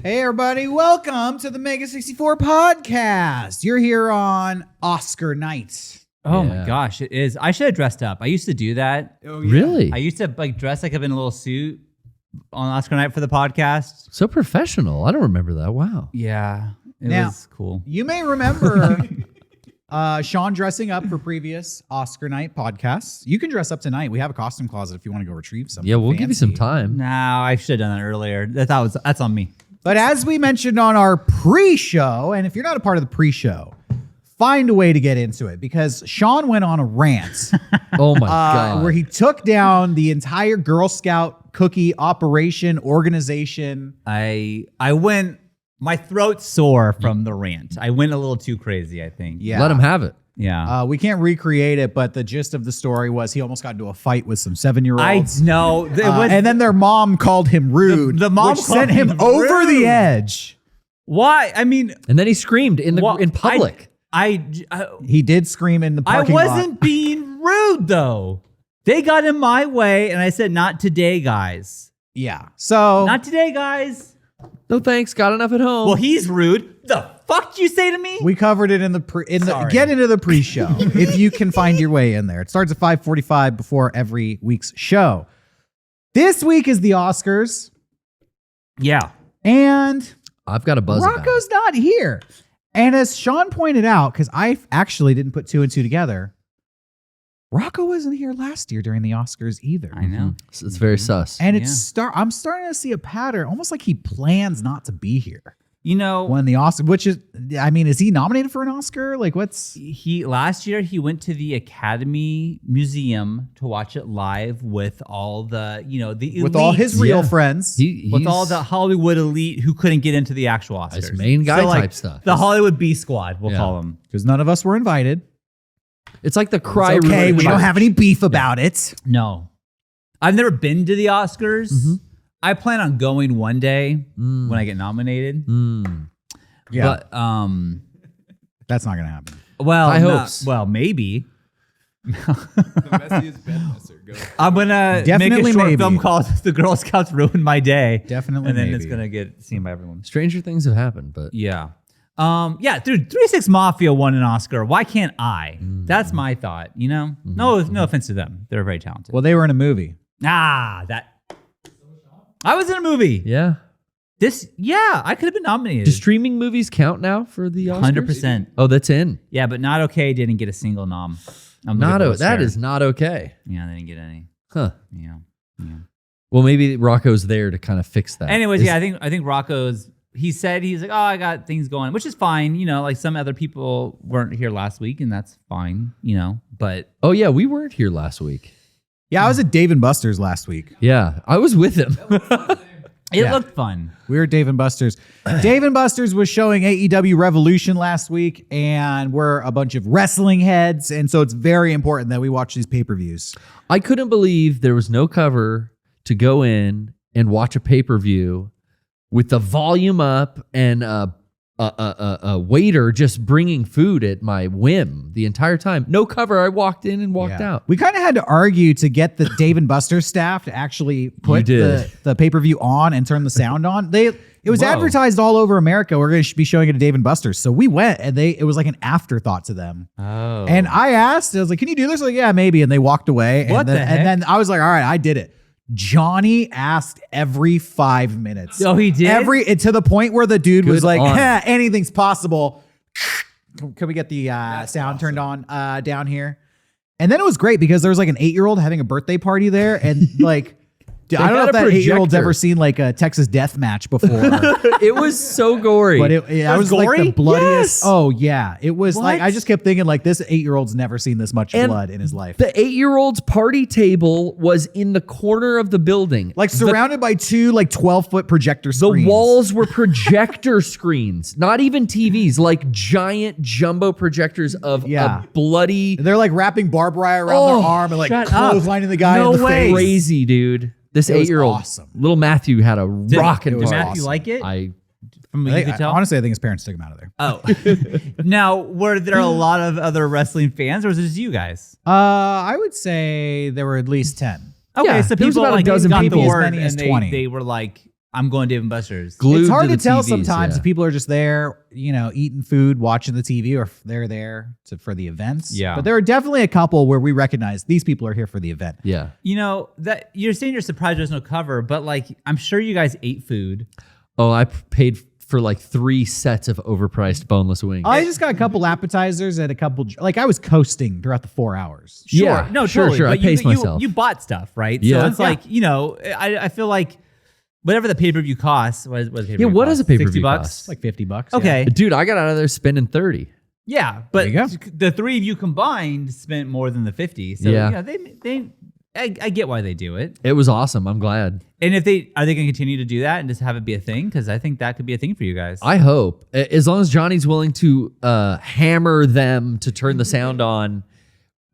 Hey everybody, welcome to the Mega64 Podcast. You're here on Oscar night. Oh my gosh, it is. I should have dressed up. I used to do that. Oh, yeah. Really? I used to dress like I'm in a little suit on Oscar night for the podcast. So professional. I don't remember that. Wow. Yeah, it Now, was cool. You may remember Sean dressing up for previous Oscar night podcasts. You can dress up tonight. We have a costume closet if you want to go retrieve something. Yeah, we'll give you some fancy. time. No, I should have done that earlier. That's on me. But as we mentioned on our pre-show, and if you're not a part of the pre-show, find a way to get into it because Sean went on a rant. Oh my God. Where he took down the entire Girl Scout cookie operation organization. I went. My throat's sore from the rant. I went a little too crazy, I think. Yeah. Let him have it. Yeah. We can't recreate it, but the gist of the story was he almost got into a fight with some 7-year-olds. I know. And then their mom called him rude. The mom which called sent him him over rude. the edge. Why? I mean, And then he screamed in public. He did scream in the parking lot. I wasn't being rude though. They got in my way, and I said, "Not today, guys. Yeah. So Not today, guys." No thanks. Got enough at home. Well, he's rude. The fuck did you say to me? we covered it in the get into the pre-show if you can find your way in there. It starts at 5:45 before every week's show. This week is the Oscars, Yeah. and I've got a buzz about Rocco's not here. And as Sean pointed out, because I actually didn't put two and two together, Rocco wasn't here last year during the Oscars either. I know. it. It's very sus. And I'm starting to see a pattern, almost like he plans not to be here You know, when the Oscar, which is, I mean, is he nominated for an Oscar? Like, what's last year he went to the Academy Museum to watch it live with all the, the elite, with all his real friends? with all the Hollywood elite who couldn't get into the actual Oscars. His main guy type stuff. The Hollywood B squad, we'll call them. Because none of us were invited. It's like the cry. It's okay, room. we don't have any beef about it. No, I've never been to the Oscars. Mm-hmm. I plan on going one day when I get nominated. Yeah, But that's not going to happen. well, High hopes. Well, maybe. The messiest Ben Messer. Go. I'm gonna Definitely make a short maybe. film called "The Girl Scouts Ruined My Day." Definitely and then maybe. it's gonna get seen by everyone. Stranger things have happened, but Yeah, yeah, dude. 3 6 Mafia won an Oscar. Why can't I? That's my thought. No offense to them. They're very talented. Well, they were in a movie. that I was in a movie. yeah. I could have been nominated. Do streaming movies count now for the Oscars? 100%. Oh, that's in. Yeah, but Not Okay didn't get a single nom. That is not okay. Yeah, they didn't get any. Huh. Yeah. Well, maybe Rocco's there to kind of fix that. Anyways, I think Rocco's. He said he's like, oh, I got things going, which is fine. Like some other people weren't here last week, and that's fine. But Oh yeah, we weren't here last week. Yeah, I was at Dave & Buster's last week. Yeah, I was with him. it looked fun. We were at Dave & Buster's. Dave & Buster's was showing AEW Revolution last week, and we're a bunch of wrestling heads, and so it's very important that we watch these pay-per-views. I couldn't believe there was no cover to go in and watch a pay-per-view with the volume up and a waiter just bringing food at my whim the entire time. No cover. I walked in and walked out. We kind of had to argue to get the Dave & Buster's staff to actually put the pay-per-view on and turn the sound on. It was advertised all over America. We're going to be showing it at Dave & Buster's. So we went, and it was like an afterthought to them. Oh. And I asked, I was like, can you do this? Like, yeah, maybe. And they walked away. What the heck? And then I was like, all right, I did it. Johnny asked every 5 minutes. Oh, he did? To the point where the dude was like, on. anything's possible. Can we get the sound turned on down here? And then it was great because there was like an 8-year-old having a birthday party there. And like, I don't know if that 8-year-old's ever seen like a Texas death match before. It was so gory. But it was like gory? the bloodiest. Yes. Oh yeah. It was like, What? I just kept thinking like this 8-year-old's never seen this much blood in his life. The 8-year-old's party table was in the corner of the building. Like surrounded by two like 12-foot projector The screens. walls were projector screens, not even TVs, like giant jumbo projectors of a bloody. They're like wrapping barbed wire around their arm and like shut up. clotheslining the guy No in the way. face. Crazy, dude. This It was 8-year-old, awesome. little Matthew had a rockin' it was party. Matthew awesome. like it? From what I you think- could tell? honestly, I think his parents took him out of there. Oh. Now, were there a lot of other wrestling fans, or was it just you guys? I would say there were at least 10. Okay, Yeah, so there was people about a like dozen got the people. word As many as and 20. they were like, I'm going to Dave and Buster's. Glued It's hard to to the tell TVs, sometimes yeah. if people are just there, eating food, watching the TV, or if they're there for the events. Yeah. But there are definitely a couple where we recognize these people are here for the event. Yeah. That you're saying you're surprised there's no cover, but like I'm sure you guys ate food. Oh, I paid for like 3 sets of overpriced boneless wings. I just got a couple appetizers and a couple, I was coasting throughout the 4 hours. Sure. Yeah, No, sure, totally. sure. I But paced myself. You bought stuff, right? Yeah. So it's Yeah. like, I feel like whatever the pay-per-view costs, what does the pay-per-view Yeah, what cost? does a pay-per-view $60? cost? It's like $50. Okay. Dude, I got out of there spending 30. Yeah, but There you the three of you combined spent more than the 50. So Yeah. I get why they do it. It was awesome. I'm glad. And are they going to continue to do that and just have it be a thing? Because I think that could be a thing for you guys. I hope. As long as Johnny's willing to hammer them to turn the sound on.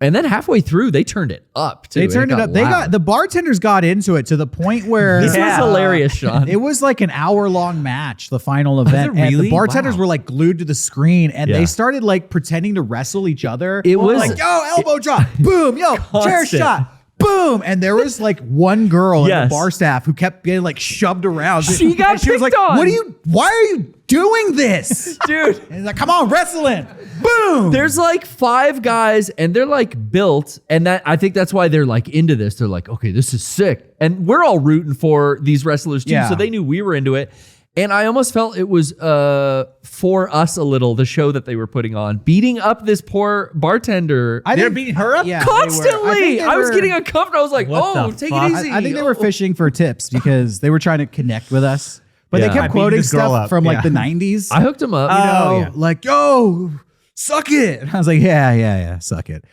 And then halfway through, they turned it up too. They turned it up. They loud. the bartenders got into it to the point where This was hilarious, Sean. it was like an hour-long match, the final event. it And the really? bartenders Wow. were like glued to the screen and Yeah. they started like pretending to wrestle each other. It was- like, yo, elbow drop, boom, yo, chair Constant. shot. Boom! And there was like one girl in Yes. the bar staff who kept getting like shoved around. She got and she was like, picked on. why are you doing this? Dude. And he's like, come on, wrestling. Boom! There's like 5 guys and they're like built. And that I think that's why they're like into this. They're like, okay, this is sick. And we're all rooting for these wrestlers too. Yeah. So they knew we were into it. And I almost felt it was for us a little, the show that they were putting on, beating up this poor bartender They're beating her up? Yeah, they were. I think constantly. they I was were- getting uncomfortable. I was like, What oh, the take fuck? it easy. I think they were fishing for tips because they were trying to connect with us. But Yeah. they I kept beat quoting this girl stuff up. from like Yeah. the 90s. I hooked him up. Like, yo, suck it. And I was like, yeah, suck it.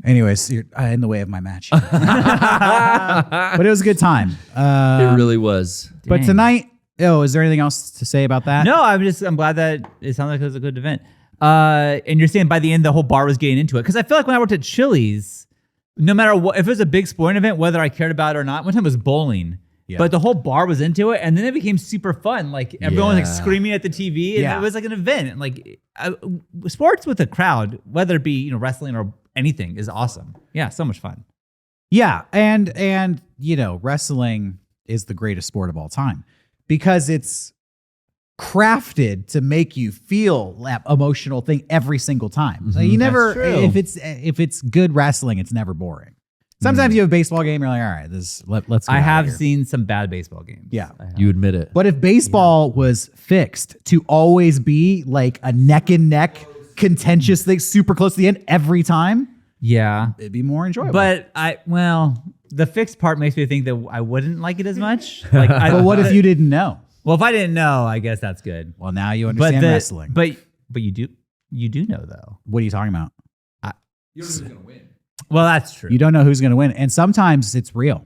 Anyways, you're in the way of my match. But it was a good time. It really was. But Dang. tonight, is there anything else to say about that? No, I'm glad that it sounded like it was a good event. And you're saying by the end, the whole bar was getting into it. Because I feel like when I worked at Chili's, no matter what, if it was a big sporting event, whether I cared about it or not, one time it was bowling. Yeah. But the whole bar was into it, and then it became super fun. Like everyone was Yeah. like screaming at the TV, and Yeah. it was like an event. And like sports with a crowd, whether it be wrestling or anything, is awesome. Yeah, so much fun. Yeah, and wrestling is the greatest sport of all time because it's crafted to make you feel that emotional thing every single time. So you never, true. if it's good wrestling, it's never boring. Sometimes you have a baseball game, you're like, all right, let's. Get I out of have here. seen some bad baseball games. Yeah. I have. You admit it. But if baseball was fixed to always be like a neck and neck contentious thing, super close to the end every time, Yeah. it'd be more enjoyable. But the fixed part makes me think that I wouldn't like it as much. Like, but what if you didn't know? Well, if I didn't know, I guess that's good. Well, now you understand wrestling. But you do know though. What are you talking about? You don't know who's gonna win. Well, that's true. You don't know who's going to win, and sometimes it's real.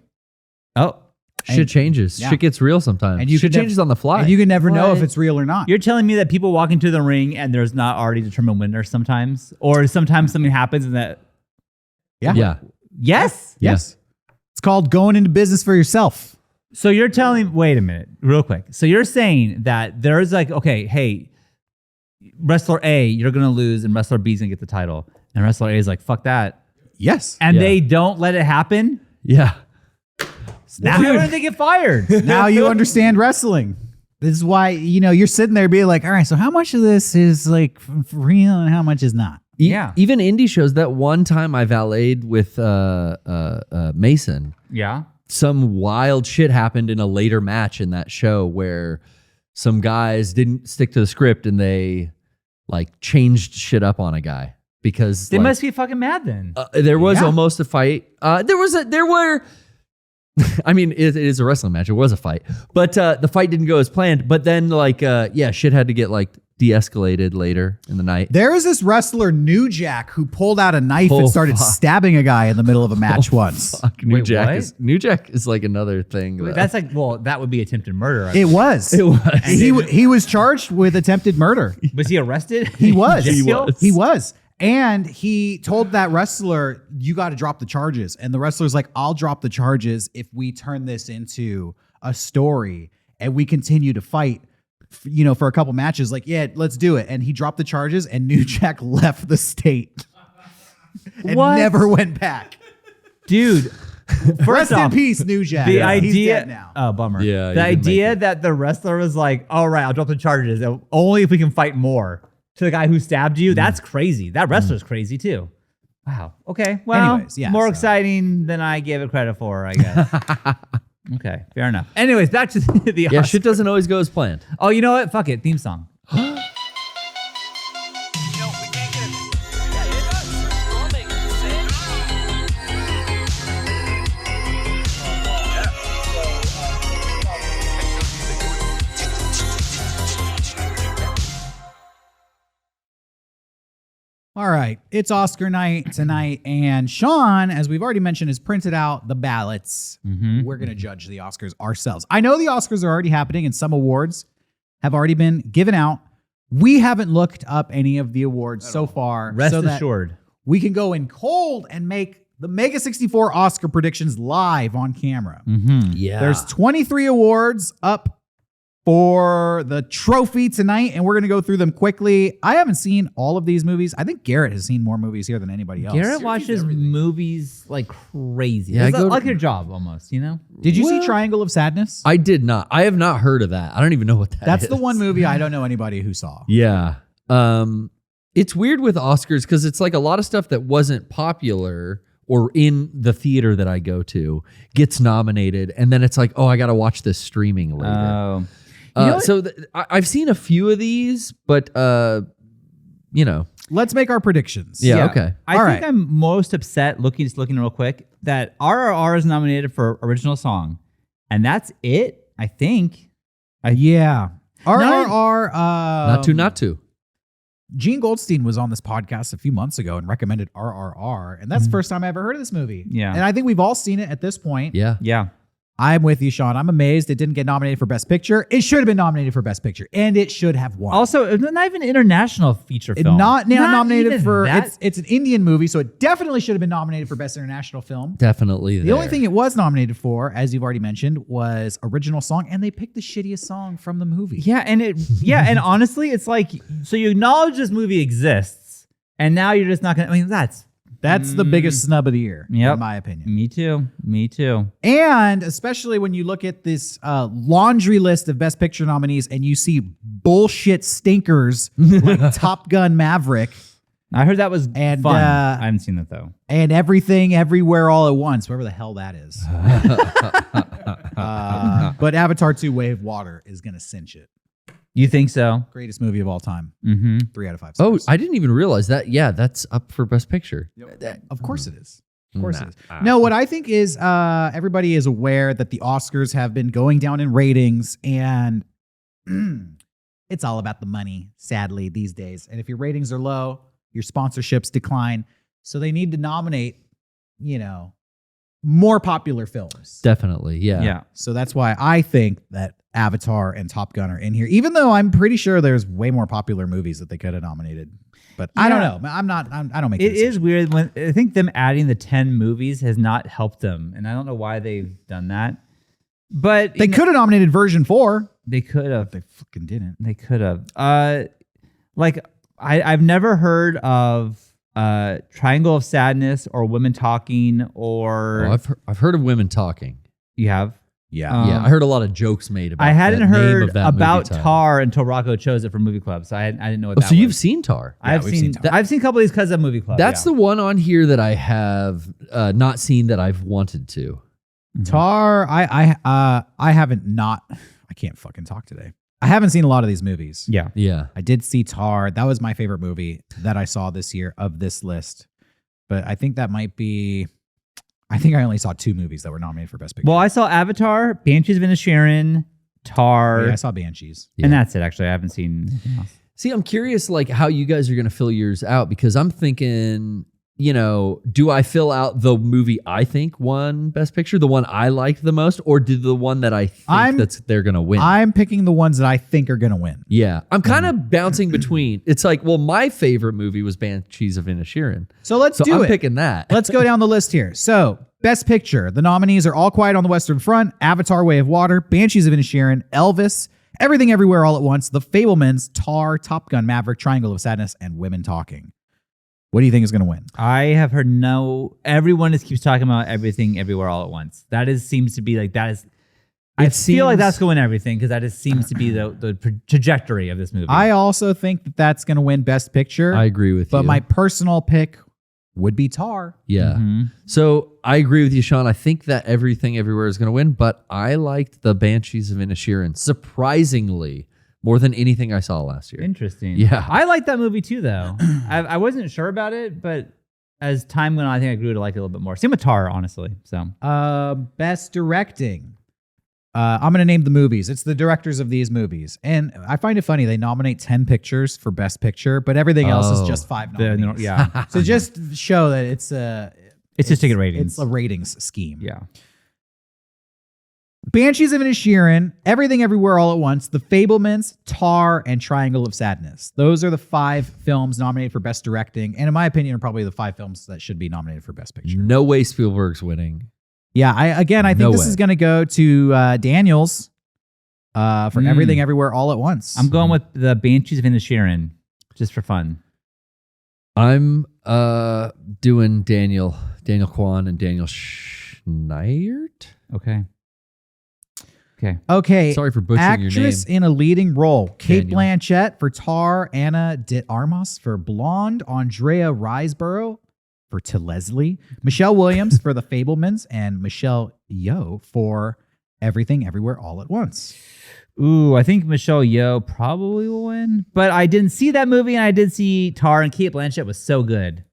Oh, Shit And- changes. yeah. Shit gets real sometimes. And you Shit could changes on the fly. And you can never know if What? it's real or not. you're telling me that people walk into the ring and there's not already determined winner sometimes, or sometimes something happens and that. Yeah. yeah. Yes. Yes. It's called going into business for yourself. So you're telling. Wait a minute, real quick. So you're saying that there's like, okay, hey, wrestler A, you're gonna lose, and wrestler B is gonna get the title, and wrestler A is like, fuck that. Yes. And Yeah. they don't let it happen. Yeah. Now why don't they get fired? Now you understand wrestling. This is why, you're sitting there being like, all right, so how much of this is like for real and how much is not? Yeah. Even indie shows. That one time I valeted with Mason, Yeah. some wild shit happened in a later match in that show where some guys didn't stick to the script and they like changed shit up on a guy because They like, must be fucking mad then. there was Yeah. almost a fight. There were. I mean, it is a wrestling match. It was a fight, but the fight didn't go as planned. But then, shit had to get like de-escalated later in the night. There was this wrestler, New Jack, who pulled out a knife Oh, and started fuck. stabbing a guy in the middle of a match once. Fuck, New Wait, Jack what? New Jack is like another thing. though. That's like, well, that would be attempted murder. It was. It was. He was charged with attempted murder. Was he arrested? He was. In jail? He was. And he told that wrestler, you got to drop the charges. And the wrestler's like, I'll drop the charges if we turn this into a story and we continue to fight, for a couple matches. Like, yeah, let's do it. And he dropped the charges and New Jack left the state and What? never went back. Dude, Rest in off, peace, New Jack. the He's idea. dead now. Oh, bummer. Yeah, he the didn't make idea it. that the wrestler was like, "All right, I'll drop the charges only if we can fight more." To the guy who stabbed you, that's crazy. That wrestler's crazy too. Wow. Okay. Well, Anyways, yeah, more so- exciting than I gave it credit for, I guess. Okay, fair enough. Anyways, back to the Yeah, Oscars. shit doesn't always go as planned. Oh, you know what? Fuck it. Theme song. All right, it's Oscar night tonight, and Sean, as we've already mentioned, has printed out the ballots. We're going to judge the Oscars ourselves. I know the Oscars are already happening, and some awards have already been given out. We haven't looked up any of the awards so far, Rest so that assured. we can go in cold and make the Mega64 Oscar predictions live on camera. Yeah. There's 23 awards up for the trophy tonight, and we're going to go through them quickly. I haven't seen all of these movies. I think Garrett has seen more movies here than anybody else. Garrett watches movies like crazy. Yeah, It's I go like to- your job almost, you know? Did you Well- see Triangle of Sadness? I did not. I have not heard of that. I don't even know what that is. That's the one movie I don't know anybody who saw. Yeah. It's weird with Oscars because it's like a lot of stuff that wasn't popular or in the theater that I go to gets nominated, and then it's like, oh, I got to watch this streaming later. Oh. You know what? So I've seen a few of these, but you know, Let's make our predictions. yeah, okay. I All think right. I'm most upset looking real quick that RRR is nominated for original song. And that's it, I think. Yeah. RRR. Not to. Gene Goldstein was on this podcast a few months ago and recommended RRR, and that's the first time I ever heard of this movie. Yeah. And I think we've all seen it at this point. Yeah. Yeah. I'm with you, Sean. I'm amazed it didn't get nominated for Best Picture. It should have been nominated for Best Picture, and it should have won. Also, it's not even an international feature film. Not nominated even for that. it's an Indian movie, so it definitely should have been nominated for Best International Film. Definitely. The only thing it was nominated for, as you've already mentioned, was original song, and they picked the shittiest song from the movie. Yeah, and honestly, it's like, so you acknowledge this movie exists, and now you're just not gonna. I mean, that's the biggest snub of the year, Yep. in my opinion. me too. And especially when you look at this laundry list of Best Picture nominees and you see bullshit stinkers like Top Gun Maverick I heard that was And, fun. I haven't seen that though. and Everything Everywhere All at Once, whatever the hell that is. But Avatar 2 Way of Water is going to cinch it. You think so? Greatest movie of all time. Mm-hmm. 3 out of 5 Oh, stars. I didn't even realize that. Yeah, that's up for Best Picture. Of course it is. Of course Nah. it is. No, what I think is everybody is aware that the Oscars have been going down in ratings, and it's all about the money, sadly, these days. And if your ratings are low, your sponsorships decline. So they need to nominate, more popular films. Definitely. Yeah. Yeah. So that's why I think that Avatar and Top Gun are in here, even though I'm pretty sure there's way more popular movies that they could have nominated. But I don't know. I don't make It the is decision. weird when I think them adding the 10 movies has not helped them, and I don't know why they've done that. But They could have nominated version 4. They could have. They fucking didn't. They could have. I've never heard of Triangle of Sadness or Women Talking or Oh, I've heard of women talking. you have. Yeah. Yeah, I heard a lot of jokes made about. I hadn't that name heard of that about movie title. Tar until Rocco chose it for Movie Club, so I didn't know what Oh, that so you've was. seen Tar? I've we've seen seen Tar. I've seen a couple of these because of Movie Club. That's the one on here that I have not seen that I've wanted to. Tar, I haven't not. I can't fucking talk today. I haven't seen a lot of these movies. Yeah. Yeah. I did see Tar. That was my favorite movie that I saw this year of this list. But I think that might be. I think I only saw 2 movies that were nominated for Best Picture. Well, I saw Avatar, Banshees of Inisherin, Tar, I saw Banshees. Yeah. and that's it. Actually, I haven't seen anything else. See, I'm curious, like how you guys are going to fill yours out because I'm thinking, do I fill out the movie I think won Best Picture, the one I liked the most, or did the one that I think they're going to win? I'm picking the ones that I think are going to win. Yeah, I'm kind of bouncing between. It's like, well, my favorite movie was Banshees of Inisherin, So let's so do I'm it. picking that. Let's go down the list here. So, Best Picture. The nominees are All Quiet on the Western Front, Avatar: Way of Water, Banshees of Inisherin, Elvis, Everything Everywhere All at Once, The Fabelmans, Tar, Top Gun Maverick, Triangle of Sadness, and Women Talking. What do you think is going to win? I have heard everyone just keeps talking about Everything Everywhere All at Once. Seems to be like that is. I feel like that's going to win everything because that just seems to be the trajectory of this movie. I also think that that's going to win Best Picture. I agree with you. But my personal pick would be Tar. Yeah. Mm-hmm. So I agree with you, Sean. I think that Everything Everywhere is going to win, but I liked the Banshees of Inisherin surprisingly more than anything I saw last year. Interesting. Yeah. I like that movie too, though. I wasn't sure about it, but as time went on, I think I grew to like it a little bit more. Same with Tar, honestly. So, Best Directing. I'm going to name the movies. It's the directors of these movies. And I find it funny. They nominate 10 pictures for Best Picture, but everything else is just 5 nominees. yeah. So just show that it's It's just to get ratings. It's a ratings scheme. Yeah. Banshees of Inisherin, Everything Everywhere All at Once, The Fabelmans, Tar, and Triangle of Sadness. Those are the 5 films nominated for Best Directing, and in my opinion, are probably the 5 films that should be nominated for Best Picture. No way Spielberg's winning. Yeah, I think this is going to go to Daniels for Everything Everywhere All at Once. I'm going with the Banshees of Inisherin just for fun. I'm doing Daniel Kwan and Daniel Schneidert. Okay. Sorry for butchering your name. Actress in a leading role. Kate Daniel. Blanchett for Tar, Ana de Armas for Blonde, Andrea Riseborough for To Leslie, Michelle Williams for The Fabelmans, and Michelle Yeoh for Everything Everywhere All at Once. Ooh, I think Michelle Yeoh probably will win, but I didn't see that movie, and I did see Tar, and Kate Blanchett was so good.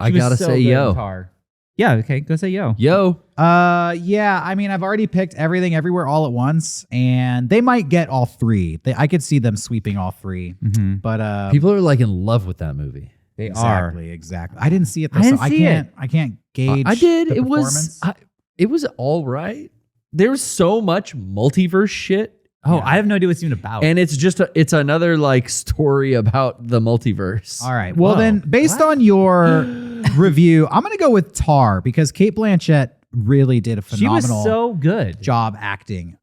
I gotta say Yeoh. Tar. Yeah, okay, go say Yeoh. Yo. Yeah, I mean, I've already picked Everything Everywhere All at Once, and they might get all 3. I could see them sweeping all 3, but People are like in love with that movie. They are. Exactly. I didn't see it though, I didn't so see I can't gauge. I did. the It was performance. it was all right. There's so much multiverse shit. Oh, I have no idea what it's even about. And it's another like story about the multiverse. All right. Well, Whoa. then, based on your review, I'm going to go with Tar because Kate Blanchett really did a she was phenomenal so good. job acting.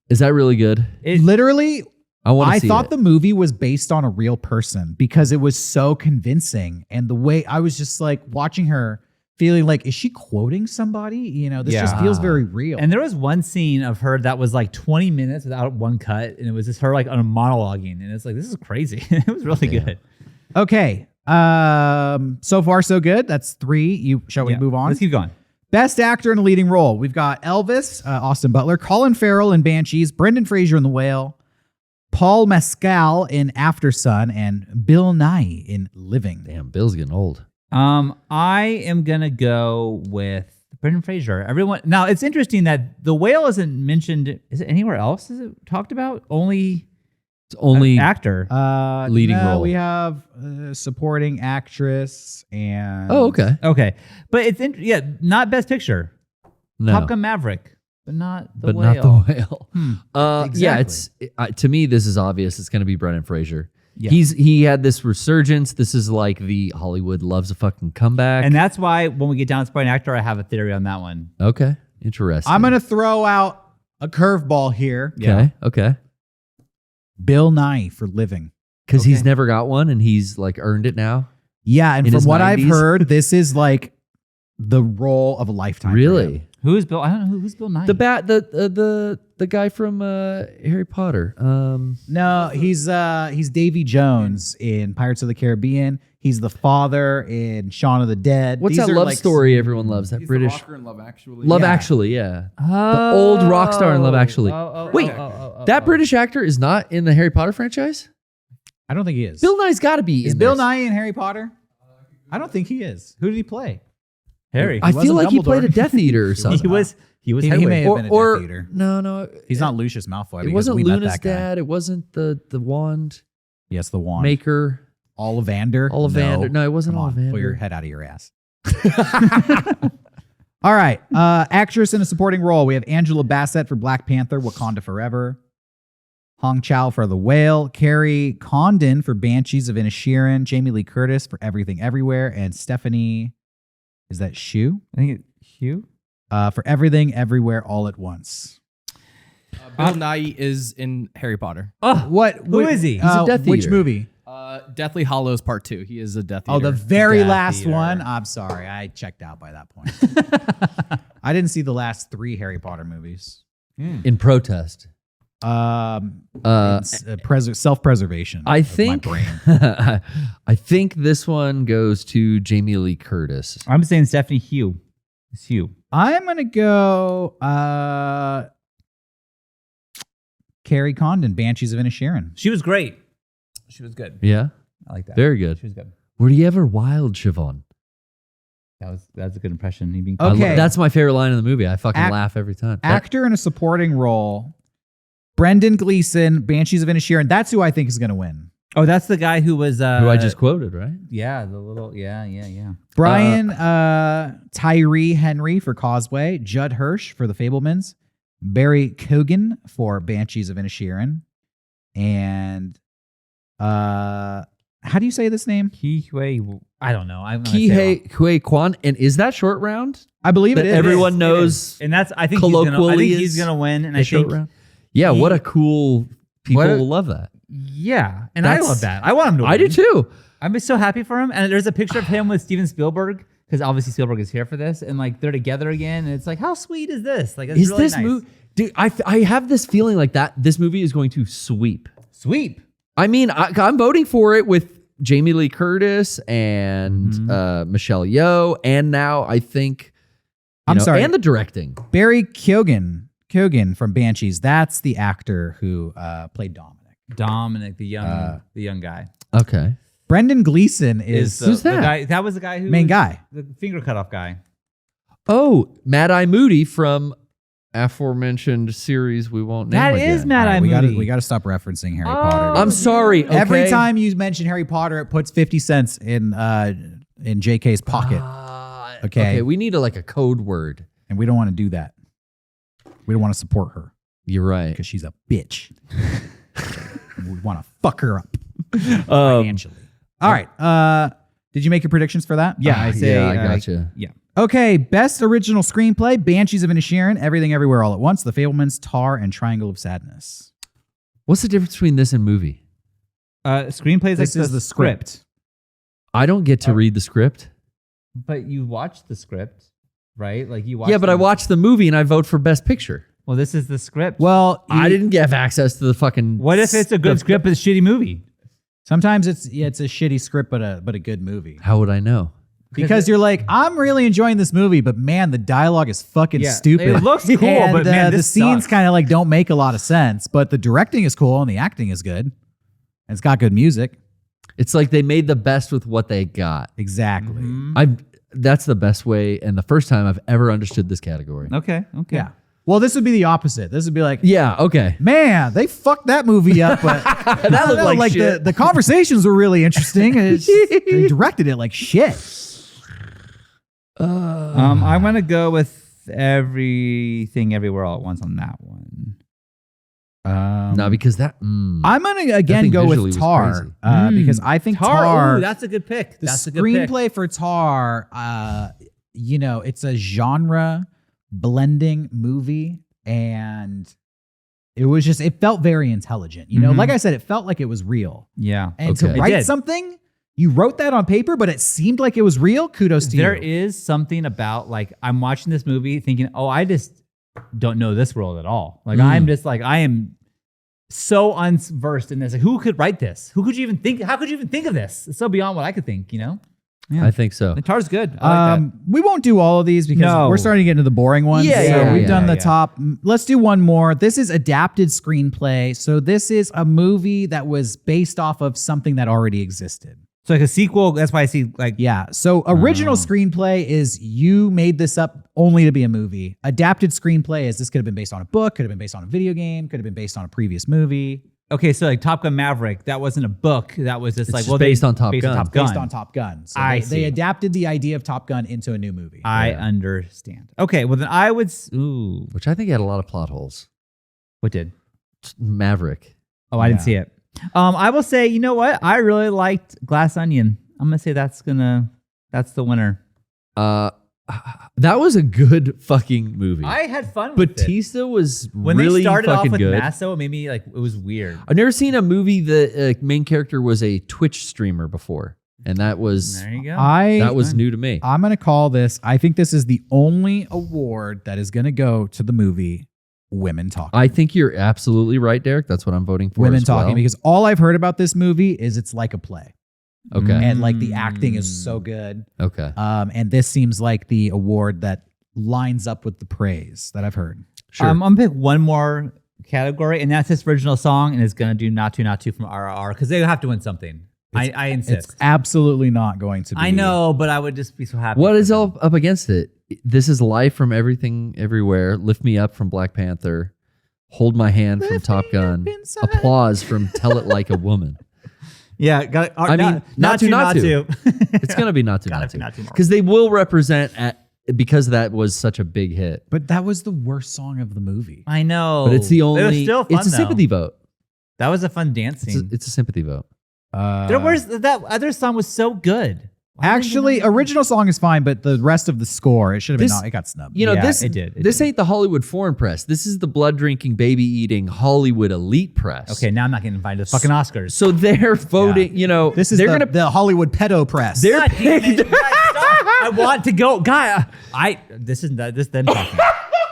Is that really good? Literally, I I thought the movie was based on a real person because it was so convincing. And the way I was just like watching her, feeling like, is she quoting somebody? You know, this just feels very real. And there was one scene of her that was like 20 minutes without one cut, and it was just her like on a monologuing, and it's like, this is crazy. It was really good. Okay. So far, so good. That's 3. Shall we move on? Let's keep going. Best actor in a leading role. We've got Elvis, Austin Butler, Colin Farrell in Banshees, Brendan Fraser in The Whale, Paul Mescal in After Sun, and Bill Nighy in Living. Damn, Bill's getting old. I am gonna go with Brendan Fraser. Everyone. Now it's interesting that The Whale isn't mentioned. Is it anywhere else? Is it talked about? Only Only actor. leading role. We have supporting actress and. Oh, okay. Okay, but it's not Best Picture. No. Top Gun Maverick, but not The Whale. Not the whale. Yeah, Exactly. to me this is obvious. It's going to be Brendan Fraser. Yeah. He had this resurgence. This is like the Hollywood loves a fucking comeback. And that's why when we get down to supporting actor, I have a theory on that one. Okay, interesting. I'm going to throw out a curveball here. Okay. Bill Nighy for Living. Because he's never got one and he's like earned it now. Yeah, and In from his what I've 90s? heard, this is like the role of a lifetime. for him. Really? Who is Bill? I don't know who's Bill Nighy. The guy from Harry Potter. No, he's Davy Jones in Pirates of the Caribbean. He's the father in Shaun of the Dead. What's These that are love like story everyone loves? That He's British the rocker in Love Actually. Love Yeah. Actually, yeah. The old rock star in Love Actually. Wait, that British actor is not in the Harry Potter franchise? I don't think he is. Bill Nye's got to be Is in Bill this. Nighy in Harry Potter? I don't think he is. Who did he play? Harry. I feel wasn't like he played a Dumbledore. Death Eater or something. He was He Hedwig. may have been a or Death Eater. no. He's not Lucius Malfoy. It because wasn't we met Luna's that guy. dad. It wasn't the wand Yes, the wand. maker. Ollivander. Ollivander. No, it wasn't Come on, Ollivander. pull your head out of your ass. All right. Actress in a supporting role. We have Angela Bassett for Black Panther, Wakanda Forever. Hong Chow for The Whale. Carrie Condon for Banshees of Inisherin. Jamie Lee Curtis for Everything Everywhere. And Stephanie, is that Shu? I think Hugh. For Everything Everywhere All at Once. Bill Nighy is in Harry Potter. Oh, What? Who is he? He's a Death Which Eater. movie? Deathly Hallows Part 2. He is a Death Eater. Oh, the very Death last Eater. one. I'm sorry, I checked out by that point. I didn't see the last 3 Harry Potter movies. In protest. Self-preservation. I of think my brain. I think this one goes to Jamie Lee Curtis. I'm saying Stephanie Hugh. It's Hugh. I'm gonna go Carrie Condon, Banshees of Inisherin. She was great. She was good. Yeah, I like that. very good. She was good. Were you ever wild, Siobhan? That's a good impression. He being Okay. That's my favorite line in the movie. I fucking Act- laugh every time. Actor in a supporting role. Brendan Gleeson, Banshees of Inisherin. That's who I think is gonna win. Oh, that's the guy who was who I just quoted, right? Yeah, the little yeah. Brian Tyree Henry for Causeway, Judd Hirsch for The Fabelmans, Barry Cogan for Banshees of Inisherin, and how do you say this name? Kihui. I don't know. I'm gonna say it wrong. Kihei Hui Kwan. And is that short round? I believe That it is. everyone It knows. is. And that's I think he's gonna win. And the I short think round. Yeah, what a cool people What a- will love that. yeah, and That's- I love that. I want him to win. I do too. I'm just so happy for him. And there's a picture of him with Steven Spielberg because obviously Spielberg is here for this, and like they're together again. And it's like, how sweet is this? Like, it's Is really this nice. movie? Dude, I have this feeling like that this movie is going to sweep. Sweep? I mean, I'm voting for it with Jamie Lee Curtis and Michelle Yeoh, and now I think I'm sorry. and the directing. Barry Cogan from Banshees. That's the actor who played Dominic. The young guy. Okay, Brendan Gleeson is Who's that? The guy, that was the guy who main was guy. the finger cut off guy. oh, Mad Eye Moody from aforementioned series we won't name. That again. is Mad Eye We got Moody. to we got to stop referencing Harry Oh. Potter. I'm sorry. Okay. Every time you mention Harry Potter, it puts 50 cents in JK's pocket, Okay. we need a code word. and we don't want to do that. We don't want to support her You're right. because she's a bitch. We want to fuck her up Um, financially. All right. Did you make your predictions for that? Yeah, I say. yeah, I gotcha. Yeah. Okay. Best original screenplay: Banshees of Inisherin, Everything Everywhere All at Once, The Fabelmans, Tar, and Triangle of Sadness. What's the difference between this and movie? Screenplays This like is the script. I don't get to read the script. But you watched the script, right? Like you watched. Yeah, but I watched the movie and I vote for best picture. Well, this is the script. Well, I didn't have access to the fucking. What if it's a good script but a shitty movie? sometimes it's a shitty script, but a good movie. How would I know? Because you're like, I'm really enjoying this movie, but man, the dialogue is fucking Yeah, stupid. it looks cool, and, but man, the this scenes sucks. kind of don't make a lot of sense. But the directing is cool and the acting is good, and it's got good music. It's like they made the best with what they got. Exactly. Mm-hmm. That's the best way and the first time I've ever understood this category. Okay. Yeah. Well, this would be the opposite. This would be like, Yeah, okay. man, they fucked that movie up, but That looked like shit. the conversations were really interesting. And they directed it like shit. I'm gonna go with Everything Everywhere All at Once on that one. No, because that. I'm gonna again think go visually with was Tar crazy. because I think Tar. Ooh, that's a good pick. the That's a good pick. screenplay for Tar, it's a genre blending movie, and it felt very intelligent. Like I said, it felt like it was real. Yeah. And Okay. to It write did. something, you wrote that on paper, but it seemed like it was real. Kudos to There you. is something about I'm watching this movie thinking, oh, I just don't know this world at all. I'm just I am so unversed in this. Like, who could write this? Who could you even think? How could you even think of this? It's so beyond what I could think. Yeah. I think so. The Tar's good. I like that. We won't do all of these because No. we're starting to get into the boring ones. Yeah, so yeah, we've yeah, done the yeah. top. Let's do one more. This is adapted screenplay. So this is a movie that was based off of something that already existed. So a sequel. That's why I see Yeah. So original screenplay is you made this up only to be a movie. Adapted screenplay is this could have been based on a book, could have been based on a video game, could have been based on a previous movie. Okay, so Top Gun Maverick, that wasn't a book. That was just just based on Top Gun. Based on Top Gun. So I they see. adapted the idea of Top Gun into a new movie. I understand. Okay, well then I would. Ooh, Which I think had a lot of plot holes. what did? Maverick. Oh, I didn't see it. I will say, you know what? I really liked Glass Onion. I'm gonna say that's the winner. That was a good fucking movie. I had fun with it. Batista was When really they started off fucking with good. Masso, it made me like, it was weird. I've never seen a movie that main character was a Twitch streamer before, and that was There you go. that was new to me. I'm going to call this, I think this is the only award that is going to go to the movie Women Talking. I think you're absolutely right, Derek. That's what I'm voting for. Women as Talking, well. because all I've heard about this movie is it's like a play. Okay. And like the acting is so good. Okay. And this seems like the award that lines up with the praise that I've heard. Sure. I'm gonna pick one more category, and that's this original song, and it's gonna do Not To from RRR because they have to win something. I insist. It's absolutely not going to be. I know, but I would just be so happy. What for is them. all up against it? This is Life from Everything Everywhere. Lift Me Up from Black Panther. Hold My Hand from Top Gun. Applause from Tell It Like a Woman. Yeah, got it. I mean, not to. It's gonna be Not Gotta To. be Not To. Because they will represent because that was such a big hit. But that was the worst song of the movie. I know, But it's the It was only. still fun, It's a though. sympathy vote. That was a fun dance scene. It's a sympathy vote. That other song was so good. Why didn't Actually, they- original song is fine, but the rest of the score, it should have been This- it got snubbed. You know, Yeah, this it did. It this did. ain't the Hollywood foreign press. This is the blood drinking, baby eating Hollywood elite press. Okay, now I'm not getting invited to fucking Oscars. So they're voting. You know, This is they're the Hollywood pedo press. They're God damn it. picked- Guys, stop. I want to go, guy. This them talking.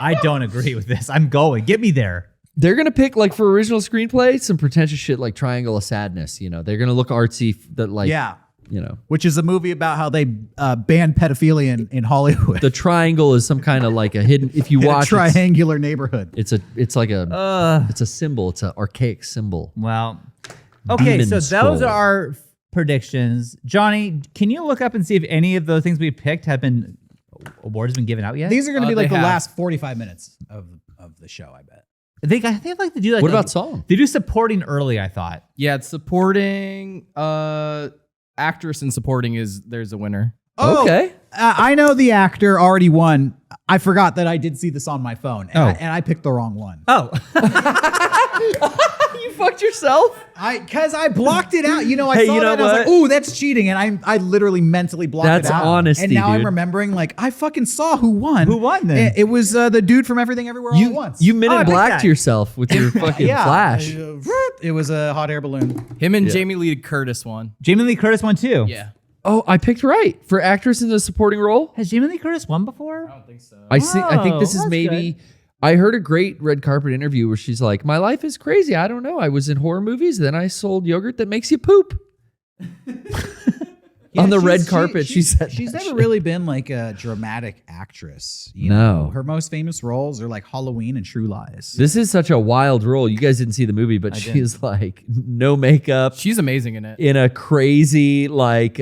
I don't agree with this. I'm going. Get me there. They're gonna pick like for original screenplay some pretentious shit like Triangle of Sadness. You know, they're gonna look artsy. That like yeah, you know, which is a movie about how they banned pedophilia in Hollywood. the triangle is some kind of like a hidden. If you In a watch, triangular neighborhood. it's like a it's a symbol. It's an archaic symbol. Well, okay. Demon So those Skull. are our predictions. Johnny, can you look up and see if any of those things we picked have been awards been given out yet? These are going to be They like the have. last 45 minutes of the show, I bet. I think like to do like What about song? They do supporting early. I thought. Yeah, it's supporting actress and supporting there's a winner. Oh, Okay. I know the actor already won. I forgot that I did see this on my phone, and, Oh. I picked the wrong one. Oh, You fucked yourself. Because I blocked it out. You know, I Hey, saw you know that and I was like, what? ooh, that's cheating. And I literally mentally blocked That's it out. honesty, And now I'm dude. remembering, like, I fucking saw who won. Who won then? It was the dude from Everything Everywhere All at Once. You Oh, I minute picked blacked that. yourself with your fucking yeah. flash. It was a hot air balloon. Him and Jamie Lee Curtis won. Jamie Lee Curtis won too. Yeah. Oh, I picked right for actress in the supporting role. Has Jamie Lee Curtis won before? I don't think so. I think this is that's maybe. I heard a great red carpet interview where she's like, "My life is crazy. I don't know. I was in horror movies, then I sold yogurt that makes you poop." On the red carpet, she said she's that never shit. really been like a dramatic actress. You No. know? Her most famous roles are like Halloween and True Lies. This is such a wild role. You guys didn't see the movie, but she is like no makeup She's amazing in it. in a crazy like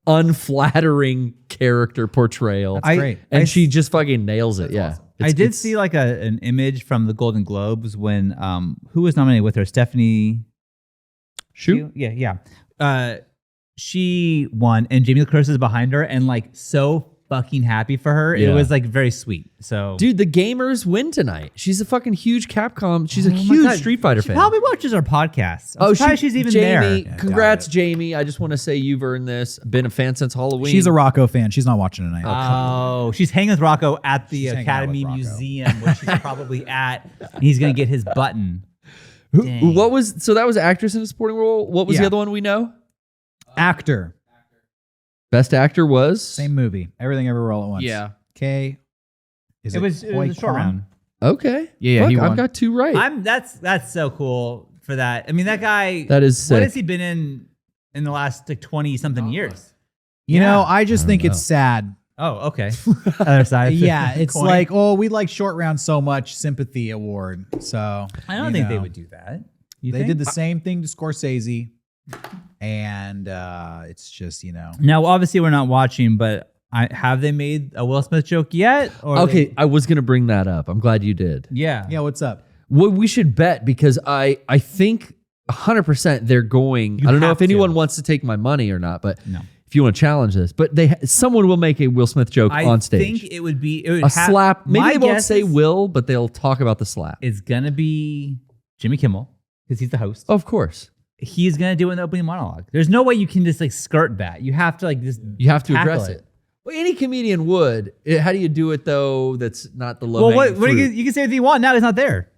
unflattering character portrayal. That's great. And she just fucking nails it. Yeah. awesome. I did see like an image from the Golden Globes when who was nominated with her? Stephanie. Shoot. Yeah. She won, and Jamie Lee Curtis is behind her, and like so fucking happy for her. Yeah. It was like very sweet. So, Dude, the gamers win tonight. She's a fucking huge Capcom. She's a Oh my huge God. Street Fighter she fan. probably watches our podcast. I'm surprised she's even Jamie, there. Congrats, Jamie. I just want to say you've earned this. Been a fan since Halloween. She's a Rocco fan. She's not watching tonight. Oh, she's hanging with Rocco at the She's hanging out Academy with Rocco. Museum, where she's probably at. And he's gonna get his button. Dang. What was so that was actress in a supporting role? What was the Yeah. other one we know? Actor. Best actor was Same movie. Everything Everywhere All at Once. Yeah. K. Is It was Hoi a short Kwon? round. Okay. Yeah, Fuck, he won. I've got two right. That's so cool for that. I mean, that guy. That is What sick. has he been in the last like 20 something years? You know, I I just don't think know. it's sad. Oh, okay. Other side. of the Yeah, it's coin. like, oh, we like short round so much, sympathy award. So I don't you think they know, would do that. You They think? did the same thing to Scorsese, and it's just Now, obviously, we're not watching, but have they made a Will Smith joke yet? Or Okay, I was gonna bring that up. I'm glad you did. yeah. yeah. What's up? What we should bet because I think 100% they're going. You I don't know have if anyone to. wants to take my money or not, but No. if you want to challenge this, but someone will make a Will Smith joke I on stage. think it would be it would A slap. Maybe my they won't guess say is Will, but they'll talk about the slap. It's gonna be Jimmy Kimmel because he's the host. Of course, He's gonna do an opening monologue. There's no way you can just like skirt that. You have to like just you have to tackle address it. Well, any comedian would. How do you do it though? That's not the low. Well, what you can say what you want now. He's not there.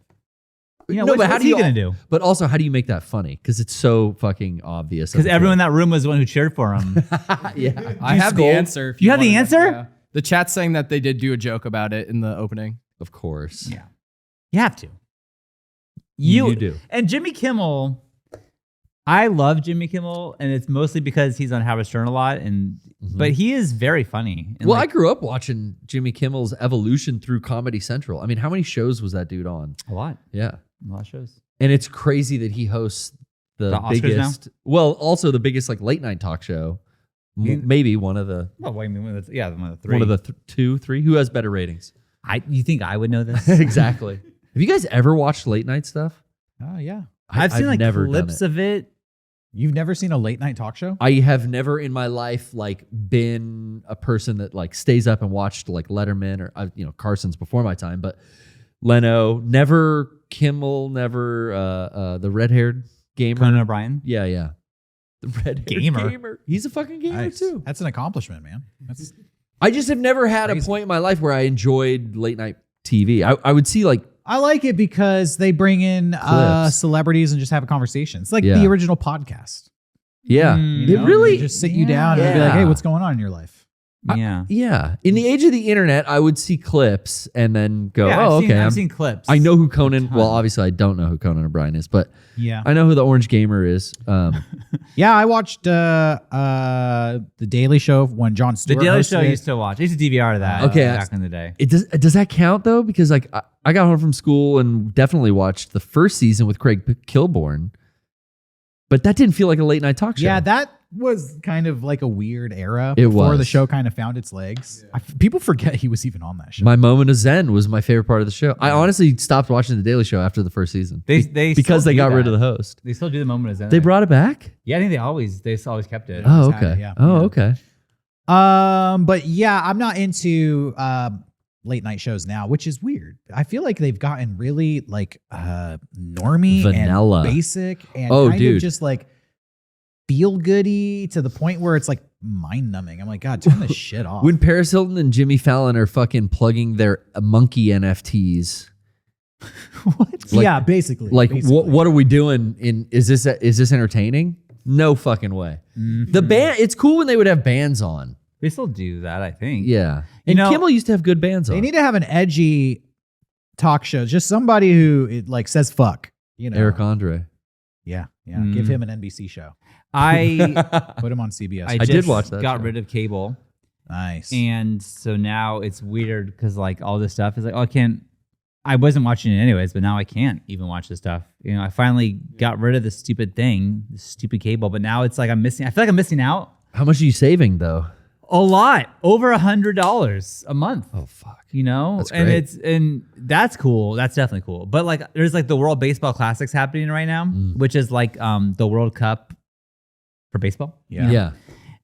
You know, No, but what's he gonna do? But also, how do you make that funny? Because it's so fucking obvious. Because everyone in that room was the one who cheered for him. Yeah, I have the answer. if You have the wanted to- answer? yeah. The chat's saying that they did do a joke about it in the opening. of course. Yeah. You have to. You do. And Jimmy Kimmel, I love Jimmy Kimmel, and it's mostly because he's on Howard Stern a lot, but he is very funny. And Well, I grew up watching Jimmy Kimmel's evolution through Comedy Central. I mean, how many shows was that dude on? a lot of shows. And it's crazy that he hosts the Oscars biggest, well, also the biggest like late night talk show. Maybe one of the, Oh, wait, I mean, one of the three. one of the 2, 3. Who has better ratings? You think I would know this? Exactly. Have you guys ever watched late night stuff? Oh yeah. I've seen like never done clips it. of it. You've never seen a late night talk show? I have never in my life like been a person that like stays up and watched like Letterman or Carson's before my time, but Leno, never Kimmel, never the red-haired gamer. Conan O'Brien. Yeah. The red-haired gamer. He's a fucking gamer Nice. too. That's an accomplishment, man. That's I just have never had Crazy. a point in my life where I enjoyed late night TV. I would see like I like it because they bring in Clips. celebrities and just have a conversation. It's like Yeah. the original podcast. yeah. Mm, It You know? really They just sit you down and be like, Yeah. hey, what's going on in your life? Yeah. Yeah. In the age of the internet, I would see clips and then go, Yeah, oh, okay. I've seen clips. I know who Conan. ton. Well, obviously, I don't know who Conan O'Brien is, but Yeah. I know who the Orange Gamer is. Yeah, I watched the Daily Show when Jon The Stewart Daily hosted Show it. used to watch. I used to DVR to that Okay, back in the day. Does that count though? Because like I got home from school and definitely watched the first season with Craig Kilborn, but that didn't feel like a late night talk show. Yeah, that was kind of like a weird era It before the was. show kind of found its legs. People forget he was even on that show. My moment of zen was my favorite part of the show. I honestly stopped watching the Daily Show after the first season. They because still they do got rid that. of the host. They still do the moment of Zen. They brought it back. Yeah, I think they always kept it. Oh, had okay. it, yeah. Oh, okay. But yeah, I'm not into late night shows now, which is weird. I feel like they've gotten really like normie Vanilla. and basic and Oh, kind dude. of just like feel goody to the point where it's like mind numbing. I'm like, God, turn this shit off. When Paris Hilton and Jimmy Fallon are fucking plugging their monkey NFTs, What? Like- yeah, basically. like basically. what are we doing? Is this entertaining? No fucking way. The band. It's cool when they would have bands on. They still do that, I think. Yeah, You and know- Kimmel used to have good bands on. They need to have an edgy talk show. Just somebody who like says fuck. You know, Eric Andre. Yeah, yeah. Mm. Give him an NBC show. I Put him on CBS. I did just watch that got show. rid of cable, nice. and so now it's weird because like all this stuff is like, oh, I wasn't watching it anyways, but now I can't even watch this stuff. You know, I finally got rid of this stupid thing, this stupid cable, but now it's like I feel like I'm missing out How much are you saving though? a lot, over $100 a month. Oh fuck. You know, That's and great. that's cool. That's definitely cool. But like, there's like the World Baseball Classics happening right now, which is like the World Cup for baseball. yeah. Yeah.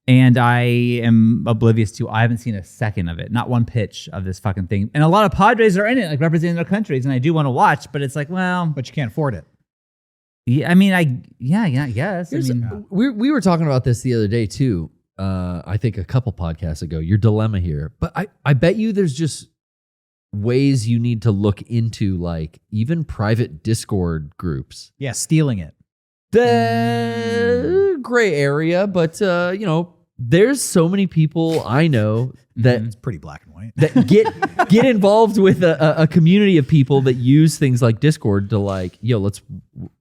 And I am oblivious to. I haven't seen a second of it, not one pitch of this fucking thing. And a lot of Padres are in it, like representing their countries, and I do want to watch, but it's like, well, But you can't afford it. yeah. I mean, I guess. I Here's mean, we were talking about this the other day too. I think a couple podcasts ago. Your dilemma here, but I bet you there's just ways you need to look into, like even private Discord groups. Yeah, stealing it. The gray area, but there's so many people I know that It's pretty black and white. that get involved with a community of people that use things like Discord to like, let's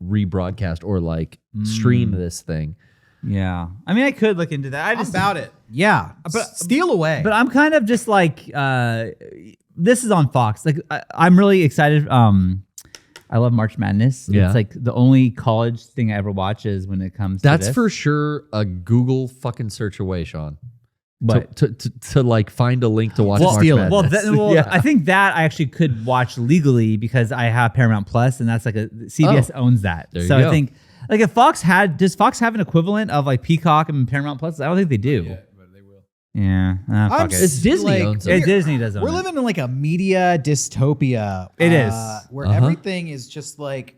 rebroadcast or like stream this thing. yeah. I mean, I could look into that. I just about it. Yeah, but steal away. But I'm kind of just like, this is on Fox. Like, I'm really excited. I love March Madness. Yeah. It's like the only college thing I ever watch is when it comes to That's this. for sure a Google fucking search away, Sean. But To like find a link to watch Well, March steal it. Madness. well, I think that I actually could watch legally because I have Paramount Plus, and that's like CBS owns that. There you So I go. think like if does Fox have an equivalent of like Peacock and Paramount Plus? I don't think they do. But they will. Yeah, fuck it. It's Disney owns it. Disney does own We're it. living in like a media dystopia. It is. Where Uh-huh. everything is just like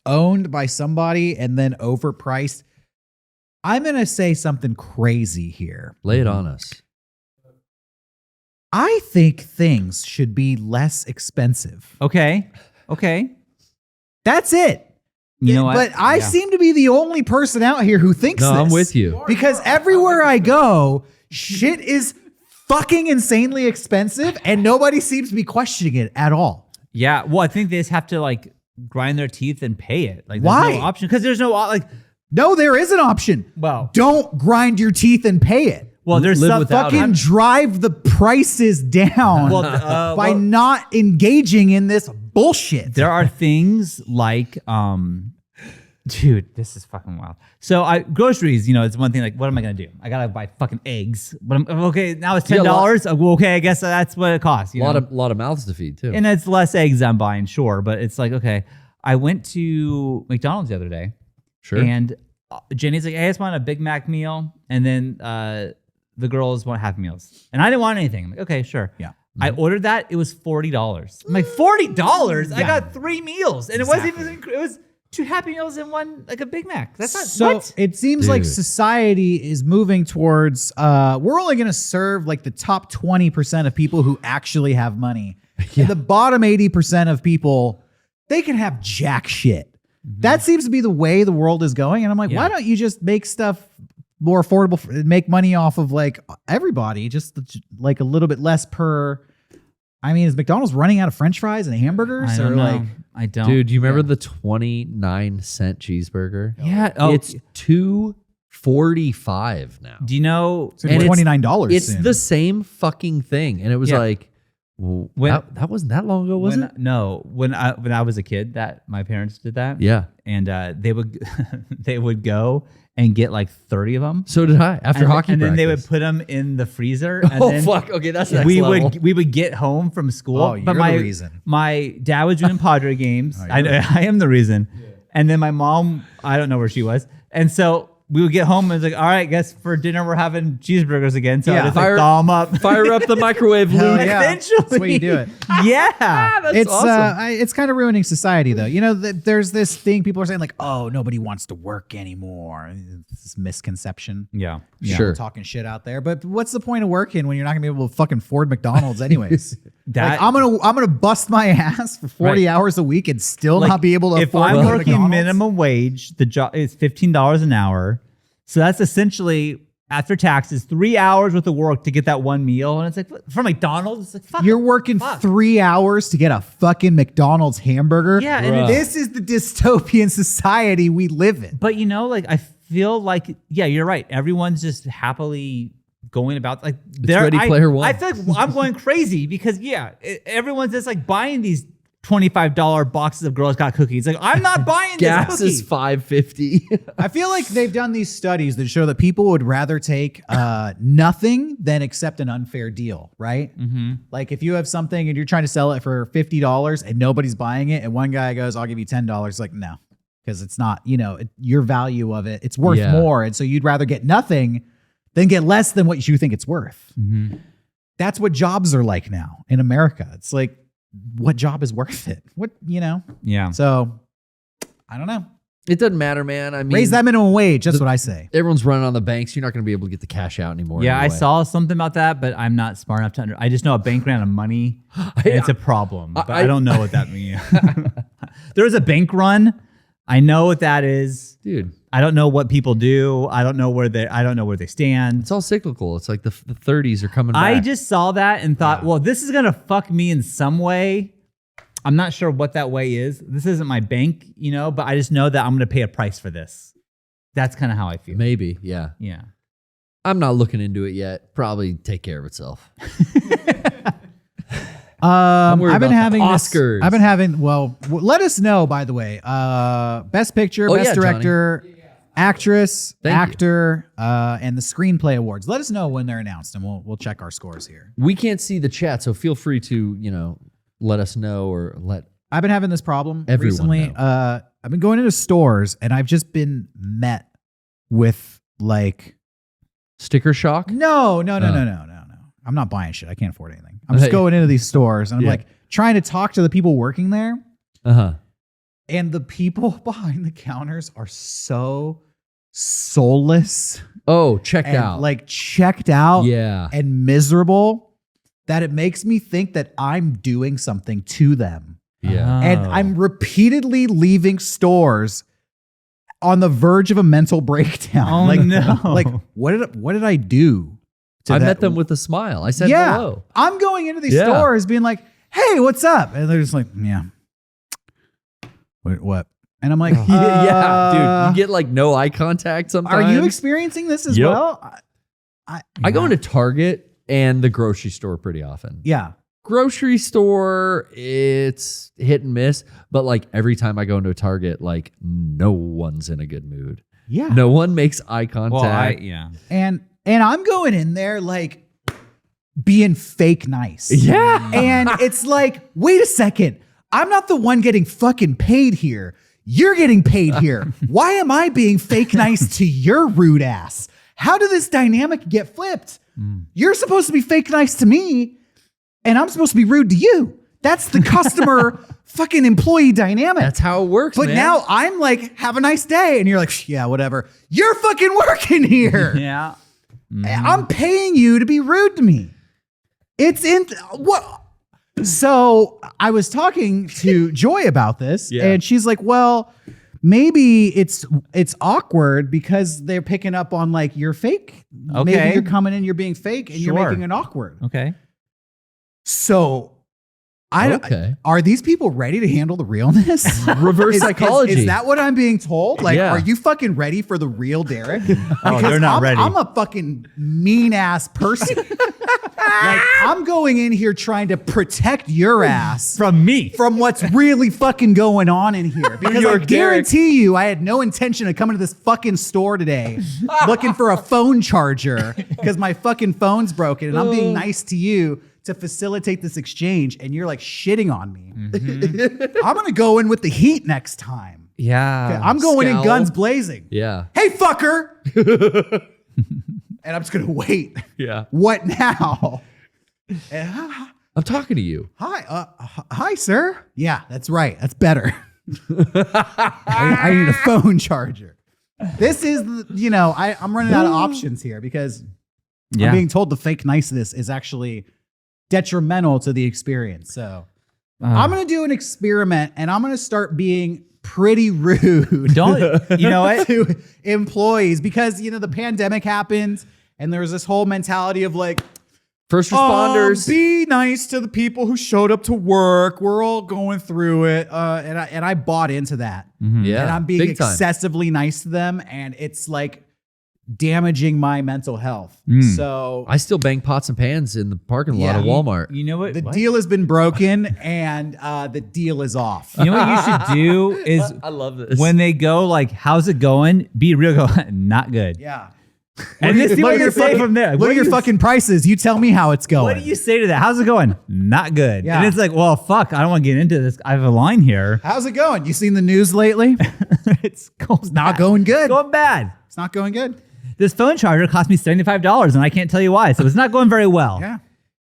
owned by somebody and then overpriced. I'm going to say something crazy here. Lay it on us. I think things should be less expensive. Okay. That's it. You know what? But I seem to be the only person out here who thinks No, this. I'm with you. Because everywhere I go, shit is fucking insanely expensive and nobody seems to be questioning it at all. Yeah. Well, I think they just have to like grind their teeth and pay it. Like, there's Why? no option because there's no like. No, there is an option. Well, Don't grind your teeth and pay it. well, there's Live some without fucking. Fucking drive the prices down by not engaging in this bullshit. There are things like, dude, this is fucking wild. So groceries, it's one thing. Like, what am I gonna do? I gotta buy fucking eggs. But okay, now it's $10. Okay, I guess that's what it costs. A lot of mouths to feed too. And it's less eggs I'm buying, sure. But it's like, okay, I went to McDonald's the other day. Sure. And Jenny's like, hey, I just want a Big Mac meal. And then the girls want half meals. And I didn't want anything. I'm like, okay, sure. Yeah. I ordered that. It was $40. I'm like, $40? I got 3 meals. And it wasn't even, it was 2 Happy Meals and one, like a Big Mac. That's not, So what? it seems like Dude. society is moving towards, we're only going to serve like the top 20% of people who actually have money. And the bottom 80% of people, they can have jack shit. That seems to be the way the world is going. And I'm like, why don't you just make stuff more affordable, make money off of like everybody, just like a little bit less per. I mean, is McDonald's running out of French fries and hamburgers? I don't know. I don't. Dude, do you remember the 29-cent cheeseburger? Yeah. Oh, It's $2.45 now. do you know? It's gonna be $29. It's soon. the same fucking thing. And it was like, well, that wasn't that long ago, was it? No. When I was a kid, that my parents did that. Yeah. And they would go and get like 30 of them. So did I after hockey and then they would practice. put them in the freezer. And Oh, then fuck. Okay, that's next we level. would get home from school. Oh, you're the reason. My dad was doing Padre games. Oh, I am the reason. And then my mom, I don't know where she was. And so we would get home and it's like, all right, guess for dinner we're having cheeseburgers again. So I just like thaw them up. Fire up the microwave, Hell Luke. yeah. Eventually. That's the way you do it. Yeah. That's It's awesome. it's kind of ruining society though. There's this thing people are saying like, oh, nobody wants to work anymore. It's this misconception. Yeah. Sure. We're talking shit out there, but what's the point of working when you're not gonna be able to fucking afford McDonald's anyways? That- Like, I'm gonna bust my ass for 40 hours a week and still Like, not be able to if afford I'm going to working McDonald's? minimum wage, the job is $15 an hour. So that's essentially after taxes, 3 hours worth of work to get that one meal. And it's like from McDonald's, it's like fuck. You're working 3 hours to get a fucking McDonald's hamburger. Yeah, and Bruh. This is the dystopian society we live in. But like I feel like, yeah, you're right. Everyone's just happily going about like Ready Player One. I feel like I'm going crazy because everyone's just like buying these $25 boxes of Girl Scout cookies. Like I'm not buying Gas this is cookie. $5.50. I feel like they've done these studies that show that people would rather take nothing than accept an unfair deal, right? Mm-hmm. Like if you have something and you're trying to sell it for $50 and nobody's buying it, and one guy goes, "I'll give you $10," like no, because it's not, your value of it. It's worth more, and so you'd rather get nothing than get less than what you think it's worth. Mm-hmm. That's what jobs are like now in America. It's like, what job is worth it? Yeah. So I don't know. It doesn't matter, man. I mean, Raise that minimum wage. That's what I say. everyone's running on the banks. You're not going to be able to get the cash out anymore. Yeah, I anyway. saw something about that, but I'm not smart enough to I just know a bank ran out of money. And it's a problem, but I don't know what that means. There was a bank run. I know what that is. Dude, I don't know what people do. I don't know where they stand. it's all cyclical. It's like the 30s are coming back. I just saw that and thought, well, this is going to fuck me in some way. I'm not sure what that way is. This isn't my bank, but I just know that I'm going to pay a price for this. That's kind of how I feel. Maybe, yeah. Yeah. I'm not looking into it yet. Probably take care of itself. worried I've been about the having Oscars. Well, let us know, by the way. Best picture, Oh, best yeah, Johnny. director, actress, Thank you. actor, and the screenplay awards. Let us know when they're announced, and we'll check our scores here. We can't see the chat, so feel free to, let us know or let I've been having this problem Everyone recently. know. I've been going into stores, and I've just been met with like, sticker shock. no. I'm not buying shit. I can't afford anything. I'm just going into these stores, and I'm like trying to talk to the people working there. Uh-huh. And the people behind the counters are so soulless Oh, checked and out. like checked out yeah. and miserable that it makes me think that I'm doing something to them. Yeah. And I'm repeatedly leaving stores on the verge of a mental breakdown. Oh, like, no. Like, what did I do? I met them with a smile. I said hello. I'm going into these Yeah. stores being like, hey, what's up? And they're just like, yeah. What? And I'm like, Yeah, dude. You get like no eye contact sometimes. Are you experiencing this as Yep. well? I go into Target and the grocery store pretty often. Yeah. Grocery store, it's hit and miss. But like every time I go into a Target, like no one's in a good mood. Yeah. No one makes eye contact. Well, And I'm going in there like being fake nice. Yeah. And it's like, wait a second. I'm not the one getting fucking paid here. You're getting paid here. Why am I being fake nice to your rude ass? How did this dynamic get flipped? You're supposed to be fake nice to me, and I'm supposed to be rude to you. That's the customer fucking employee dynamic. That's how it works, But man. now I'm like, have a nice day. And you're like, yeah, whatever. You're fucking working here. Yeah. I'm paying you to be rude to me. It's in what? So I was talking to Joy about this, Yeah. and she's like, well, maybe it's awkward because they're picking up on like you're fake. Okay. Maybe you're coming in, you're being fake, and you're Sure. making it awkward. Okay. So Okay. are these people ready to handle the realness? Reverse psychology. Is that what I'm being told? Like, Yeah. are you fucking ready for the real Derrick? Oh, they're not ready. I'm a fucking mean ass person. Like, I'm going in here trying to protect your ass From me. from what's really fucking going on in here. Because I York Derrick. guarantee you, I had no intention of coming to this fucking store today looking for a phone charger because my fucking phone's broken, and I'm being nice to you to facilitate this exchange, and you're like shitting on me. I'm gonna go in with the heat next time. Yeah. I'm going in Scowl. guns blazing. Yeah. Hey, fucker! And I'm just gonna wait. Yeah. What now? I'm talking to you. Hi, sir. Yeah, that's right. That's better. I need a phone charger. This is, I'm running out of options here because Yeah. I'm being told the fake niceness is actually detrimental to the experience. So I'm going to do an experiment, and I'm going to start being pretty rude You know what? to employees because, the pandemic happened and there was this whole mentality of like, First responders. be nice to the people who showed up to work. We're all going through it. And I bought into that. Yeah. And I'm being big time. excessively nice to them. And it's like damaging my mental health. So I still bang pots and pans in the parking lot of Walmart. You know what? the deal has been broken and the deal is off. You know what you should do is I love this. when they go like, "How's it going?" Be real. Go, not good. Yeah. And then see what you say from there. Look What at do your you- fucking prices. You tell me how it's going. What do you say to that? How's it going? Not good. Yeah. And it's like, well, fuck. I don't want to get into this. I have a line here. How's it going? You seen the news lately? It's going Not bad. going good. Going bad. It's not going good. This phone charger cost me $75, and I can't tell you why. So it's not going very well. Yeah.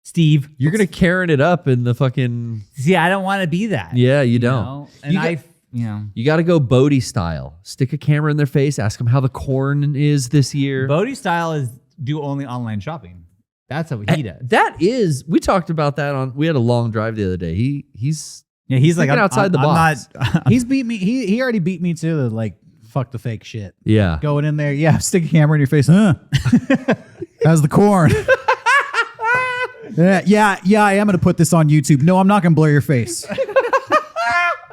Steve, You're going to Karen it up in the fucking. see, I don't want to be that. Yeah, you You don't. know? And You You got to go Bodie style. Stick a camera in their face. Ask them how the corn is this year. Bodie style is do only online shopping. That's what he does. That is. We talked about that on. We had a long drive the other day. He's Yeah, he's like, thinking outside the box. He's beat me. He already beat me to like fuck the fake shit. Yeah. Going in there, yeah, stick a camera in your face. How's the corn? yeah, I am gonna put this on YouTube. No, I'm not gonna blur your face.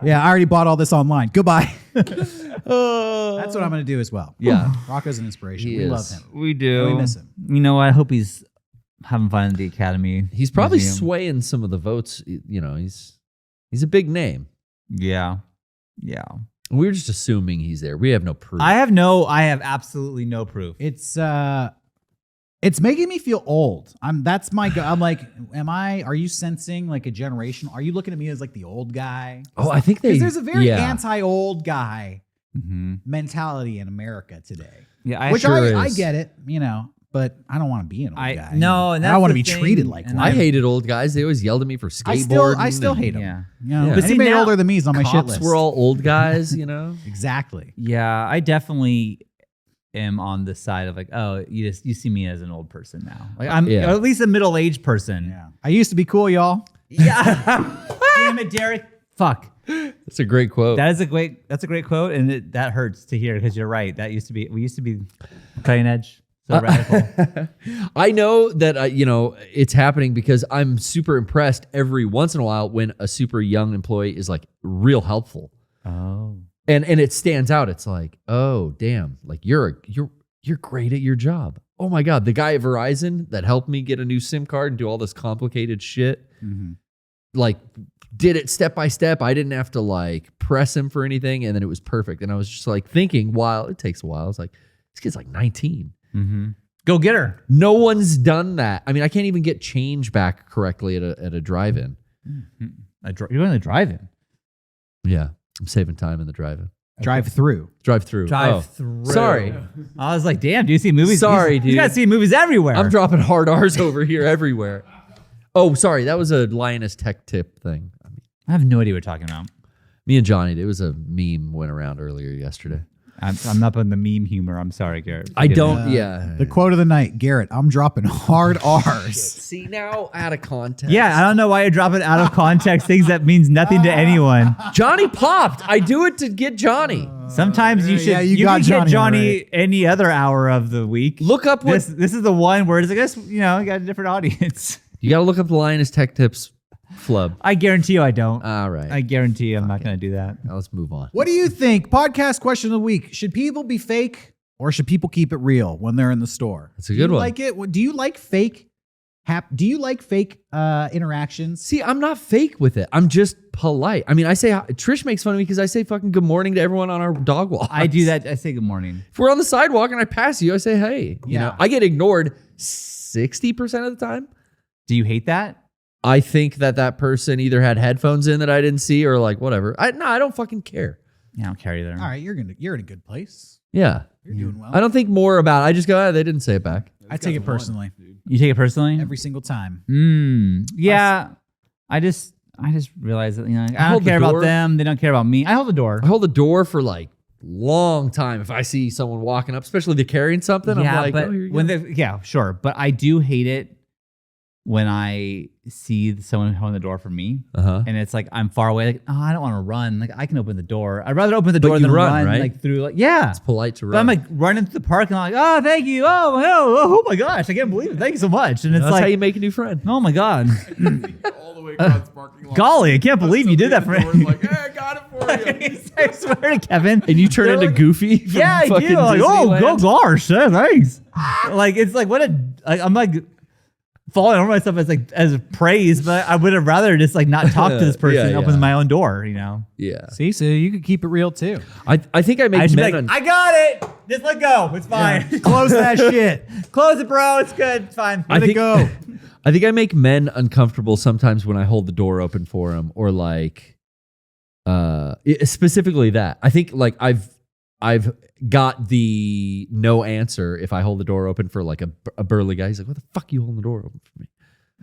Yeah, I already bought all this online. Goodbye. That's what I'm gonna do as well. Yeah. Rocco's an inspiration. He We is. love him. We do. We miss him. You know what? I hope he's having fun in the academy. He's probably museum. swaying some of the votes. You know, he's a big name. Yeah. Yeah. We're just assuming he's there. We have no proof. I have absolutely no proof. It's making me feel old. I'm like, are you sensing like a generation? Are you looking at me as like the old guy? I think Because there's a very yeah. anti-old guy Mm-hmm. mentality in America today. Yeah, Which sure I is. get it, but I don't want to be an old guy. no, and I don't want to be that's the treated thing, like and one. I hated old guys. They always yelled at me for I skateboarding. still hate them. Yeah. Yeah. But see, Anybody now- older than me is on my shit Cops list. were all old guys, you know? Exactly. Yeah, I definitely am on the side of like, oh, you see me as an old person now. Like I'm Yeah. or at least a middle-aged person. Yeah. I used to be cool, y'all. Yeah. Damn it, Derek. Fuck. That's a great quote. That's a great quote, and that hurts to hear because you're right. We used to be cutting edge, so radical. I know that it's happening because I'm super impressed every once in a while when a super young employee is like real helpful. Oh. And it stands out. It's like, oh damn, like you're great at your job. Oh my God, the guy at Verizon that helped me get a new SIM card and do all this complicated shit, like did it step by step. I didn't have to like press him for anything, and then it was perfect. And I was just like thinking, while it takes a while, I was like, this kid's like 19. Go get her. No one's done that. I mean, I can't even get change back correctly at a drive-in. You're going to drive-in. Yeah, I'm saving time in the drive-in. Drive through. Drive-through. Drive-through. Sorry. I was like, damn, do you see movies? Sorry, You dude. got to see movies everywhere. I'm dropping hard R's over here everywhere. Oh, sorry. That was a Lioness Tech Tip thing. I have no idea what you're talking about. Me and Johnny, it was a meme went around earlier yesterday. I'm up on the meme humor. I'm sorry, Garrett. I Forgive don't, me. yeah. The quote of the night, Garrett, I'm dropping hard R's. See, now out of context. Yeah, I don't know why you're dropping out of context things that means nothing to anyone. Johnny popped. I do it to get Johnny. Sometimes you should. yeah, you you got can get Johnny Johnny any other hour of the week. Look up what... This is the one where it's like, this, you got a different audience. You got to look up the Lioness Tech Tips flub. I guarantee you I don't. All right. I guarantee you I'm not going to do that. Now let's move on. What do you think? Podcast question of the week. Should people be fake or should people keep it real when they're in the store? That's a good one. Like it? Do you like fake? Do you like fake interactions? See, I'm not fake with it. I'm just polite. I mean, Trish makes fun of me because I say fucking good morning to everyone on our dog walk. I do that. I say good morning. If we're on the sidewalk and I pass you, I say, hey. You know, I get ignored 60% of the time. Do you hate that? I think that person either had headphones in that I didn't see or like whatever. I don't fucking care. Yeah, I don't care either. All right, you're in a good place. Yeah. You're doing well. I don't think more about it. I just go, they didn't say it back. I take it personally You take it personally? every single time. Yeah. I just realized that, I don't hold the care about door. them. They don't care about me. I hold the door. I hold the door for like long time. If I see someone walking up, especially if they're carrying something, I'm like, but oh, here you when go. yeah, sure. But I do hate it when I see someone holding the door for me, Uh-huh. and it's like I'm far away. Like, oh, I don't want to run. Like, I can open the door. I'd rather open the door you than run, run. right? Like through, like, yeah. It's polite to run. But I'm like running through the park, and I'm like, oh, thank you. Oh my gosh, I can't believe it. Thank you so much. And it's That's like, how you make a new friend. oh my god, All the way across the parking lot. golly, I can't believe you did that for Door's me. like, hey, I got it for you. I swear to Kevin. And you turn They're into like- Goofy from Yeah, I fucking do. Like, oh, Disneyland. go gosh, yeah, thanks. Like, it's like I'm like falling over myself as praise, but I would have rather just like not talk to this person Yeah, and open yeah. my own door, Yeah. See, so you could keep it real too. I think I make I should be men like, I got it. Just let go. It's fine. Close that shit. Close it, bro. It's good. It's fine. I Let it go. I think I make men uncomfortable sometimes when I hold the door open for them, or like, specifically that. I think like I've got the no answer if I hold the door open for like a burly guy. He's like, "What the fuck you holding the door open for me?"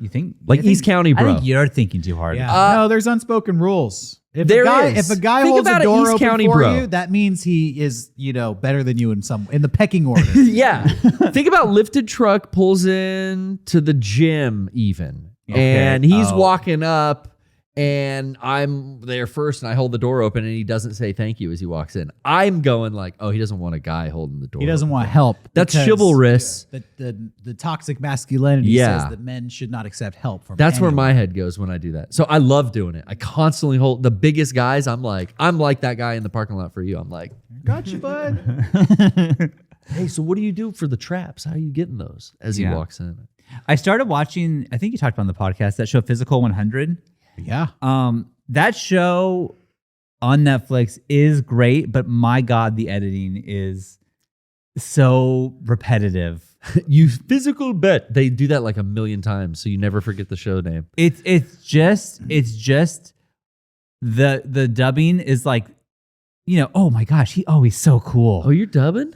You think Like I think- East County, bro. I think you're thinking too hard. Yeah. No, there's unspoken rules. If There if is. a guy Think holds about a it, door East open County, for bro. you, that means he is, better than you in the pecking order. Yeah. Think about lifted truck pulls in to the gym even. Okay. And he's Oh. walking up and I'm there first and I hold the door open and he doesn't say thank you as he walks in. I'm going like, oh, he doesn't want a guy holding the door. He doesn't open. want help. That's because chivalrous. The toxic masculinity Yeah. says that men should not accept help from That's where anyone. my head goes when I do that. So I love doing it. I constantly hold the biggest guys. I'm like that guy in the parking lot for you. I'm like, Gotcha, bud. hey, so what do you do for the traps? How are you getting those as he Yeah. walks in? I started watching. I think you talked about on the podcast that show Physical 100. Yeah. That show on Netflix is great, but my God, the editing is so repetitive. You physical bet. They do that like a million times, so you never forget the show name. It's just the dubbing is like, oh my gosh, he's so cool. Oh, you're dubbing?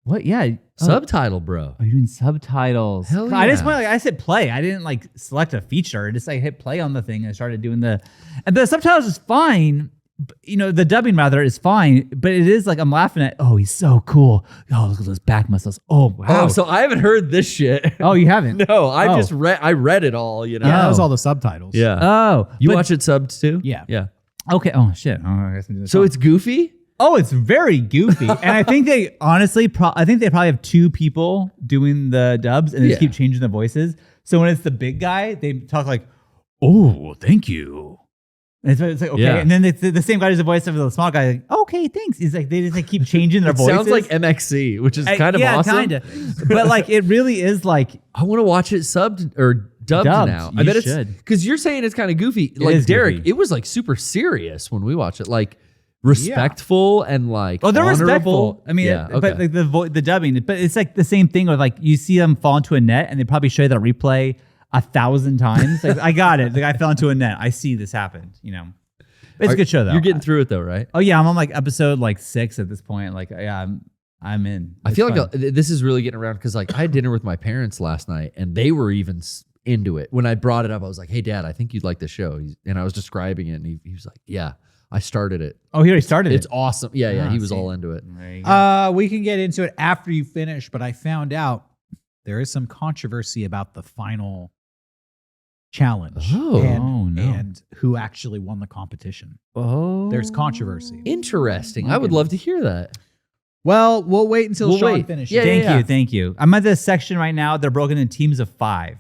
What? Yeah. Subtitle, bro. Are you doing subtitles? Hell I just yeah. went, I said play. I didn't like select a feature. I just like hit play on the thing and I started doing and the subtitles is fine. the dubbing rather is fine, but it is like I'm laughing at. Oh, he's so cool. Oh, look at those back muscles. Oh, wow. Oh, so I haven't heard this shit. Oh, you haven't? No, I just read it all. Yeah, that was all the subtitles. Yeah. Oh, You watch it subbed too? Yeah. Yeah. Okay. Oh shit. Oh, I guess I'm doing this So wrong. it's goofy? Oh, it's very goofy. And I think they honestly, I think they probably have 2 people doing the dubs and they just keep changing the voices. So when it's the big guy, they talk like, oh, thank you. And it's like, okay. Yeah. And then it's the same guy does the voice of the small guy, like, okay, thanks. He's like, they just like keep changing their voices. Sounds like MXC, which is kind of awesome. Yeah, kind of. But like, it really is like, I want to watch it subbed or dubbed now. I You bet it's should. because you're saying it's kind of goofy. is Like Derek, goofy. it was like super serious when we watched it. Like respectful and like oh, they're honorable. respectful. I mean, yeah, okay. but like the dubbing, but it's like the same thing with like, you see them fall into a net and they probably show you that replay 1,000 times. Like, I got it. The guy fell into a net. I see this happened, It's a good show though. You're getting through it though, right? Oh yeah, I'm on like episode like 6 at this point. Like, yeah, I'm in. I It's feel fun. like this is really getting around because like I had dinner with my parents last night and they were even into it. When I brought it up, I was like, "Hey, Dad, I think you'd like the show." And I was describing it, and he was like, "Yeah, I started it. Oh, he already started It's it. awesome." Yeah, yeah, Ah, he was see. all into it. There you go. We can get into it after you finish, but I found out there is some controversy about the final challenge Oh. and, no. and who actually won the competition. Oh, There's controversy. Interesting. I would love to hear that. Well, we'll wait until We'll Sean wait. finishes. Yeah. Thank you. I'm at this section right now. They're broken into teams of 5,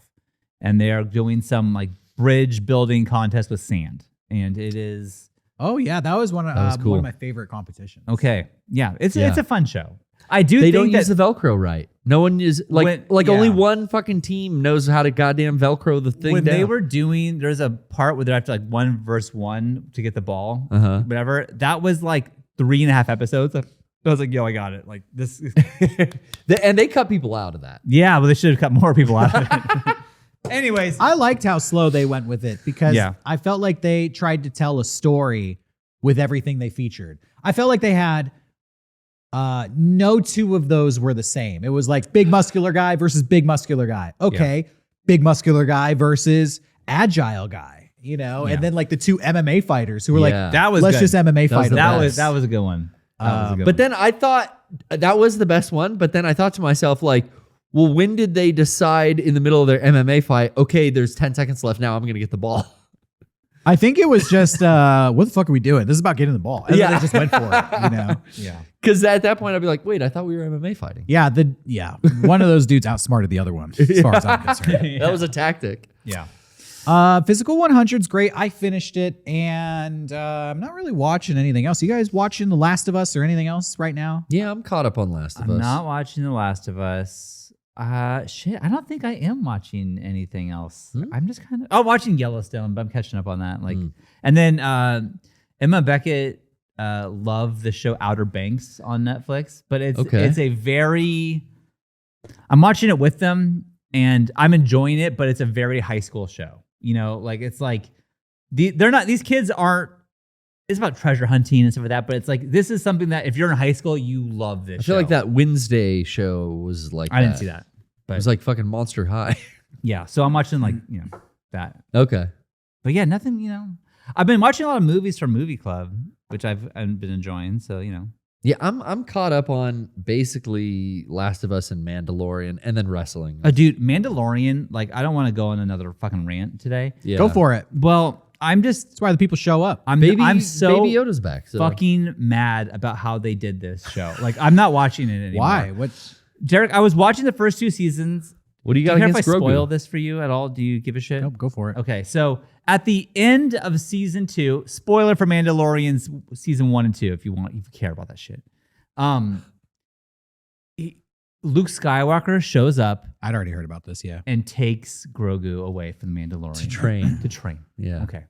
and they are doing some like bridge building contest with sand, and it is Oh yeah, that was That was cool. one of my favorite competitions. okay. Yeah, it's Yeah. a fun show. I do. They think don't that, use the Velcro right. No one is only yeah. one fucking team knows how to goddamn Velcro the thing when down. they were doing, there's a part where they have to like 1 versus 1 to get the ball, whatever. That was like 3.5 episodes. I was like, yo, I got it. Like this. and they cut people out of that. Yeah, well, they should have cut more people out of it. Anyways, I liked how slow they went with it because Yeah. I felt like they tried to tell a story with everything they featured. I felt like they had no 2 of those were the same. It was like big muscular guy versus big muscular guy. Okay, big muscular guy versus agile guy, and then like the 2 MMA fighters who were Yeah. like, that was let's good. just MMA That was fight. the them. best. that was a good one. That was a good But one. then I thought that was the best one. But then I thought to myself, like, well, when did they decide in the middle of their MMA fight, okay, there's 10 seconds left now, I'm going to get the ball? I think it was just, what the fuck are we doing? This is about getting the ball. And then Yeah. they just went for it, yeah. Because at that point, I'd be like, wait, I thought we were MMA fighting. Yeah, one of those dudes outsmarted the other one, as far as I'm concerned. That was a tactic. Yeah. Physical 100's great. I finished it, and I'm not really watching anything else. You guys watching The Last of Us or anything else right now? Yeah, I'm caught up on Last of I'm Us. not watching The Last of Us. Shit, I don't think I am watching anything else. I'm just kind of watching Yellowstone, but I'm catching up on that. Like, and then Emma Beckett loved the show Outer Banks on Netflix, but it's a very. I'm watching it with them, and I'm enjoying it, but it's a very high school show. Like it's like these kids aren't. It's about treasure hunting and stuff like that, but it's like this is something that if you're in high school, you love this. I feel like that Wednesday show was like I didn't see that, but It was like fucking Monster High. yeah. So I'm watching like that, Okay. but yeah, nothing. I've been watching a lot of movies from Movie Club, which I've been enjoying. So Yeah, I'm caught up on basically Last of Us and Mandalorian and then wrestling. dude, Mandalorian. Like I don't want to go on another fucking rant today. Yeah. Go for it. Well, That's why the people show up. I'm so Baby Yoda's back. So. fucking mad about how they did this show. Like I'm not watching it anymore. Why? What? Derek, I was watching the first 2 seasons. What do you Do got you care if I against Grogu? spoil this for you at all? Do you give a shit? Nope, go for it. Okay, so at the end of season 2, spoiler for Mandalorian's season 1 and 2, if you care about that shit. Luke Skywalker shows up I'd already heard about this. Yeah, and takes Grogu away from the Mandalorian To train. To train. Yeah. Okay.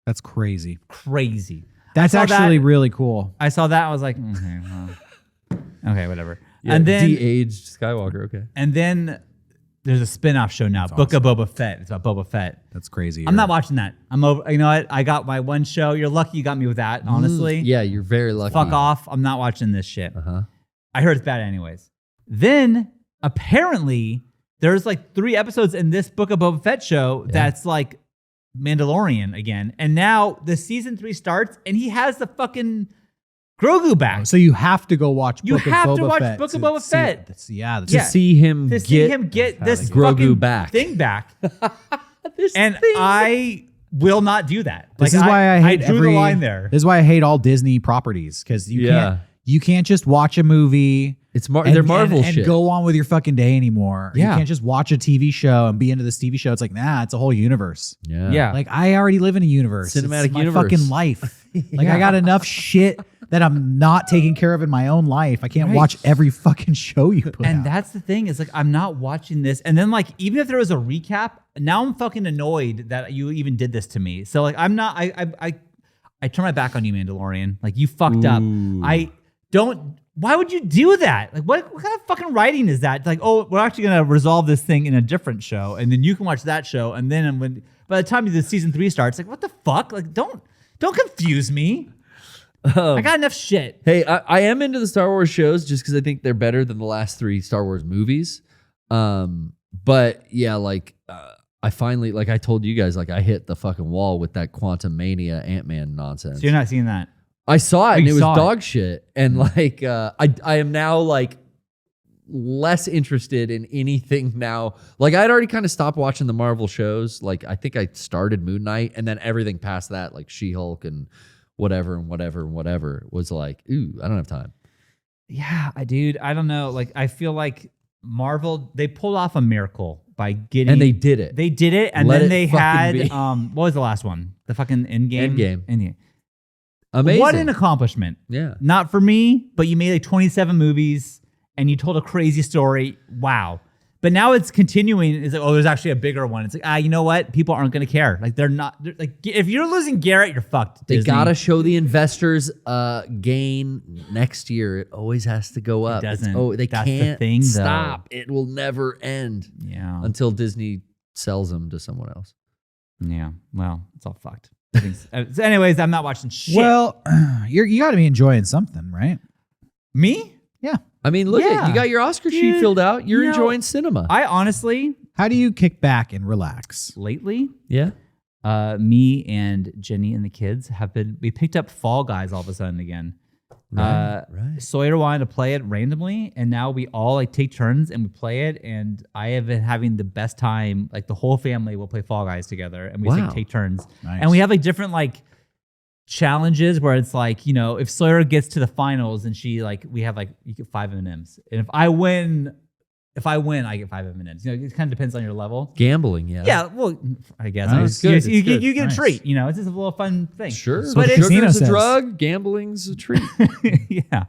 that's crazy. Crazy. That's I saw actually that. really cool. I saw that. I was like, okay, well, okay, whatever. Yeah, and then de-aged Skywalker. Okay. and then there's a spin-off show now, Book of Boba Fett. It's about Boba Fett. That's crazy. I'm not watching that. I'm over. You know what? I got my one show. You're lucky you got me with that. Honestly, Yeah, you're very lucky. fuck off. I'm not watching this shit. Uh-huh. I heard it's bad anyways. Then apparently there's like 3 episodes in this Book of Boba Fett show that's like Mandalorian again, and now the season 3 starts, and he has the fucking Grogu back. So you have to go watch. You Book have of to Boba watch Fett Book of to Boba see- Fett. Yeah, To see him get this Grogu fucking back. thing back, and I will not do that. This is why I hate drew every the line there. This is why I hate all Disney properties because you can't just watch a movie. They're Marvel and shit. go on with your fucking day anymore. Yeah. You can't just watch a TV show and be into this TV show. It's like, nah, it's a whole universe. Yeah. Like I already live in a universe. Cinematic it's my universe. fucking life. Like I got enough shit that I'm not taking care of in my own life. I can't Right. watch every fucking show you put And out. that's the thing is like I'm not watching this, and then like even if there was a recap, now I'm fucking annoyed that you even did this to me. So like I'm not. I turn my back on you, Mandalorian. Like you fucked up. I don't. Why would you do that? Like, what kind of fucking writing is that? Like, oh, we're actually gonna resolve this thing in a different show, and then you can watch that show, and then when by the time the season 3 starts, like, what the fuck? Like, don't confuse me. I got enough shit. Hey, I am into the Star Wars shows just because I think they're better than the last 3 Star Wars movies. But yeah, like I finally, like I told you guys, like I hit the fucking wall with that Quantum Mania Ant-Man nonsense. So you're not seeing that. I saw it and you it was saw it. dog shit. And like I am now like less interested in anything now. Like I'd already kind of stopped watching the Marvel shows. Like I think I started Moon Knight and then everything past that, like She-Hulk and whatever was like, ooh, I don't have time. Yeah, I don't know. Like, I feel like Marvel, they pulled off a miracle by getting. And they did it. They did it, and Let then it they fucking had be. what was the last one? The fucking Endgame. Endgame. Amazing. What an accomplishment! Yeah. Not for me, but you made like 27 movies, and you told a crazy story. Wow. But now it's continuing. It's like, oh, there's actually a bigger one. It's like, you know what? People aren't going to care. Like they're like, if you're losing Garrett, you're fucked. They Disney. gotta show the investors gain next year. It always has to go up. doesn't. They That's the can't thing, though. stop. It will never end Yeah. until Disney sells them to someone else. Yeah. Well, it's all fucked. So anyways, I'm not watching shit. Well, you got to be enjoying something, right? Me? Yeah. I mean, look Yeah. at you got your Oscar sheet Dude, filled out. You're you know, enjoying cinema. I honestly, How do you kick back and relax? lately, yeah. me and Jenny and the kids we picked up Fall Guys all of a sudden again. Right. Sawyer wanted to play it randomly, and now we all like take turns and we play it. And I have been having the best time. Like the whole family will play Fall Guys together, and we Wow. take turns. Nice. And we have like different like challenges where it's like, you know, if Sawyer gets to the finals and we have like you get 5 M&Ms, and if I win, I get 5 M&Ms. You know, it kind of depends on your level. Gambling, yeah. Yeah, well, I guess Nice. you, It's good. you It's good. get a Nice. treat. You know, it's just a little fun thing. Sure. But the it's, casino Sugar's a says. drug, gambling's a treat. yeah.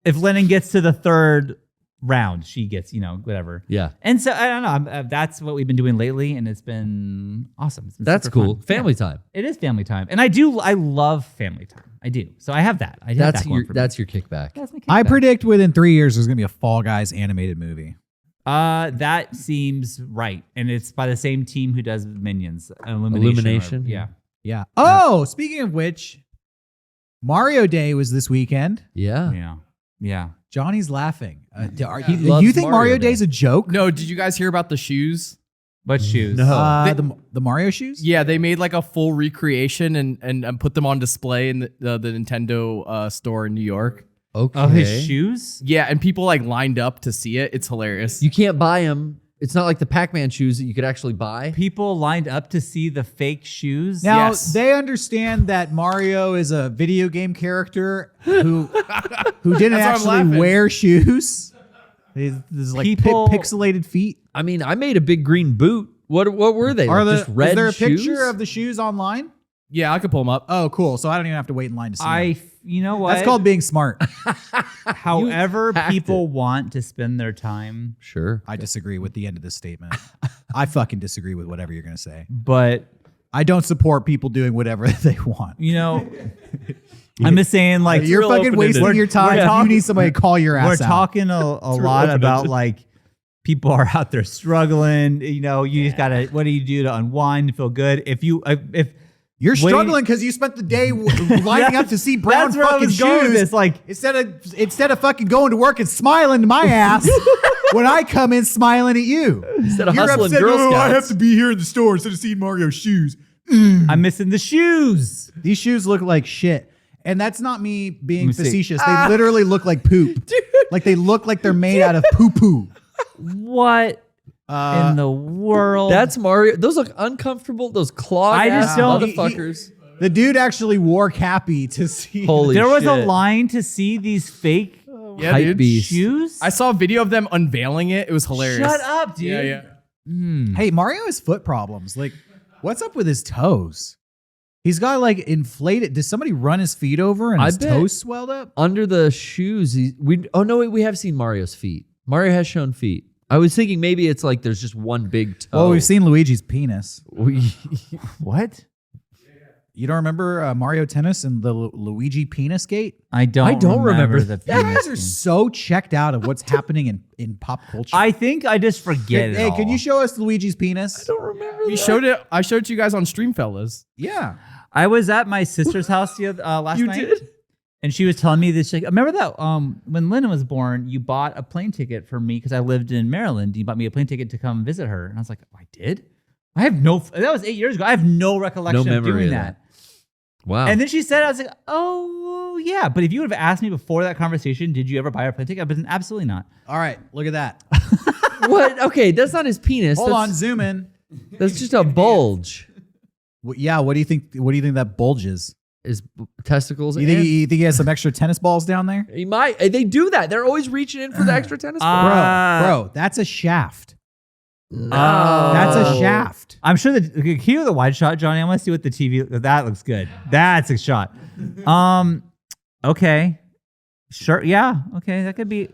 If Lennon gets to the 3rd round, she gets, you know, whatever. Yeah. And so I don't know. That's what we've been doing lately, and it's been awesome. It's been That's super cool. fun. Family Yeah. time. It is family time, and I love family time. I do. So I have that. I have That's that going your for me. that's your kickback. That's my I kickback. predict within 3 years there's gonna be a Fall Guys animated movie. That seems right, and it's by the same team who does Minions, Illumination? Yeah. Yeah. Oh, speaking of which, Mario Day was this weekend. Yeah. Yeah. Yeah. Johnny's laughing. He loves You think Mario Mario Day. Day's a joke? No, did you guys hear about the shoes? What shoes? No. The Mario shoes? Yeah, they made like a full recreation and put them on display in the Nintendo store in New York. Okay. Oh, his shoes? Yeah, and people like lined up to see it. It's hilarious. You can't buy them. It's not like the Pac-Man shoes that you could actually buy. People lined up to see the fake shoes. Now Yes. they understand that Mario is a video game character who didn't That's why I'm actually laughing. wear shoes. There's like People- pixelated feet. I mean, I made a big green boot. What were they? Are Like just red is there a shoes? picture of the shoes online? Yeah, I could pull them up. Oh, cool. So I don't even have to wait in line to see them. You know what? That's called being smart. However hacked people want to spend their time, Sure. I disagree with the end of this statement. I fucking disagree with whatever you're going to say. but I don't support people doing whatever they want. you know, I'm just saying, like, You're real fucking open-ended. wasting your time. We're You talking- need somebody to call your ass We're out. talking a lot about like people are out there struggling. You know, you just gotta. What do you do to unwind and feel good? If You're waiting- struggling because you spent the day lining up to see brown that's where I fucking was going with shoes. this, like, Instead of fucking going to work and smiling to my ass when I come in smiling at you. Instead of You're hustling upset, Girl "Oh, I have Scouts. to be here in the store instead of seeing Mario's shoes. I'm missing the shoes. These shoes look like shit. And that's not me being Let me see. facetious. They literally look like poop. Like they look like they're made out of poo-poo. What in the world? That's Mario. Those look uncomfortable. Those clawed I just ass don't- motherfuckers. The dude actually wore Cappy to see. Holy there was a shit. line to see these fake Yeah, Hype dude. beast. shoes. I saw a video of them unveiling it. It was hilarious. Shut up, dude. Yeah, yeah. Hey, Mario has foot problems. Like, what's up with his toes? He's got like inflated. Did somebody run his feet over and I his bet. toes swelled up? Under the shoes, we have seen Mario's feet. Mario has shown feet. I was thinking maybe it's like there's just one big toe. Well, we've seen Luigi's penis. What? You don't remember Mario Tennis and the Luigi penis gate? I don't remember the You guys are so checked out of what's happening in pop culture. I think I just forget it Hey, all. can you show us Luigi's penis? don't remember. We showed it. I showed it to you guys on stream, fellas. Yeah. I was at my sister's house last You night. did? And she was telling me this. Like, remember that when Lynn was born, you bought a plane ticket for me because I lived in Maryland. You bought me a plane ticket to come visit her. And I was like, oh, I did? I have that was 8 years ago. I have no recollection No of memory doing of that. Wow. And then she said, I was like, oh, yeah. But if you would have asked me before that conversation, did you ever buy a plane ticket? I've been absolutely not. All right, look at that. What? Okay, that's not his penis. Hold on, that's, zoom in. That's just a bulge. Yeah, what do you think? What do you think that bulges? His testicles. You think he has some extra tennis balls down there? he might. They do that. They're always reaching in for the extra tennis ball. Bro, that's a shaft. No. That's a shaft. I'm sure that can you hear the wide shot, Johnny? I want to see what the TV. That looks good. That's a shot. Okay, sure. Yeah. Okay, that could be.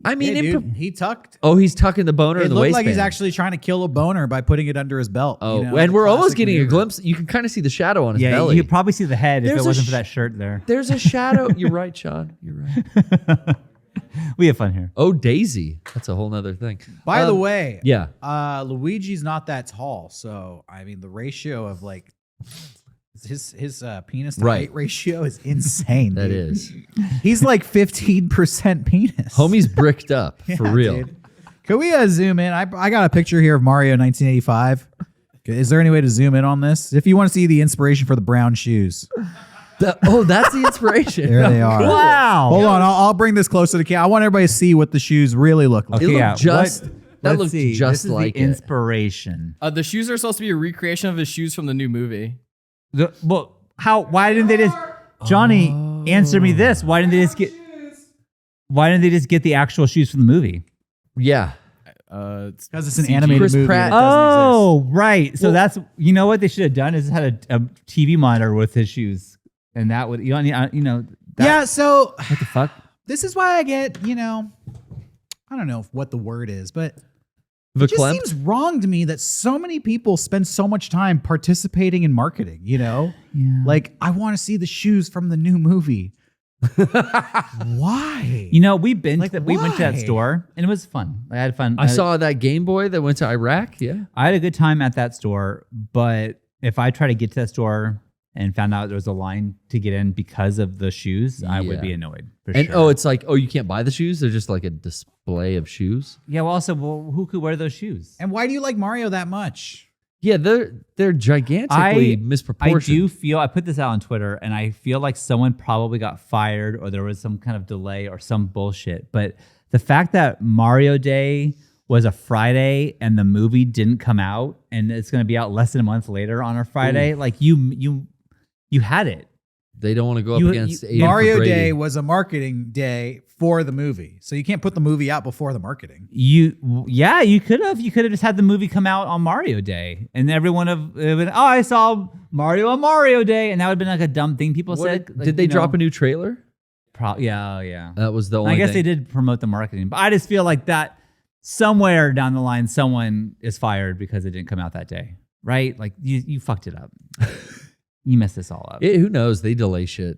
I mean, Hey, dude, he tucked. oh, he's tucking the boner It in the looked waistband. like he's actually trying to kill a boner by putting it under his belt. Oh, you know, and the we're almost classic getting a maneuver. glimpse. You can kind of see the shadow on his Yeah, belly. you could probably see the head There's if a it wasn't for sh- that shirt there. There's a shadow. You're right, Sean. You're right. We have fun here. Oh, Daisy. That's a whole nother thing. By the way, Yeah. Luigi's not that tall, so I mean the ratio of like his penis to Right. height ratio is insane. That dude. is. He's like 15% penis. Homie's bricked up for Yeah, real. dude. Can we zoom in? I got a picture here of Mario 1985. Is there any way to zoom in on this? If you want to see the inspiration for the brown shoes, That's the inspiration. there they are. Wow. Hold on, I'll bring this closer to camera. I want everybody to see what the shoes really look like. It Okay, looked yeah, just. what- That Let's looked see. just This is like the it. inspiration. The shoes are supposed to be a recreation of the shoes from the new movie. Why didn't they just Johnny answer me this? Why didn't they just get the actual shoes from the movie? Yeah. It's Because it's an animated Chris movie. Pratt- that doesn't Oh, right. So that's what they should have done is had a TV monitor with his shoes, and that would that, Yeah, so What the fuck? this is why I get, I don't know what the word is, but The it just seems wrong to me that so many people spend so much time participating in marketing, Yeah. Like, I want to see the shoes from the new movie. Why? We binged Like, that. We went to that why? store, and it was fun. I had fun. I saw that Game Boy that went to Iraq. Yeah. I had a good time at that store, but if I try to get to that store and found out there was a line to get in because of the shoes, I would Yeah. be annoyed. For And sure. it's like, you can't buy the shoes. They're just like a display of shoes. yeah. Well, also, who could wear those shoes? And why do you like Mario that much? Yeah, they're gigantically misproportioned. I do feel I put this out on Twitter, and I feel like someone probably got fired, or there was some kind of delay, or some bullshit. But the fact that Mario Day was a Friday and the movie didn't come out, and it's going to be out less than a month later on a Friday, like you had it. They don't want to go up You- against you- Aiden Mario Brady. Day was a marketing day for the movie. So you can't put the movie out before the marketing. You could have just had the movie come out on Mario Day, and everyone have been, I saw Mario on Mario Day, and that would have been like a dumb thing people What said. did they drop a new trailer? Yeah. That was the only I guess thing. they did promote the marketing, but I just feel like that somewhere down the line, someone is fired because it didn't come out that day, right? Like you fucked it up. You messed this all up. Who knows? They delay shit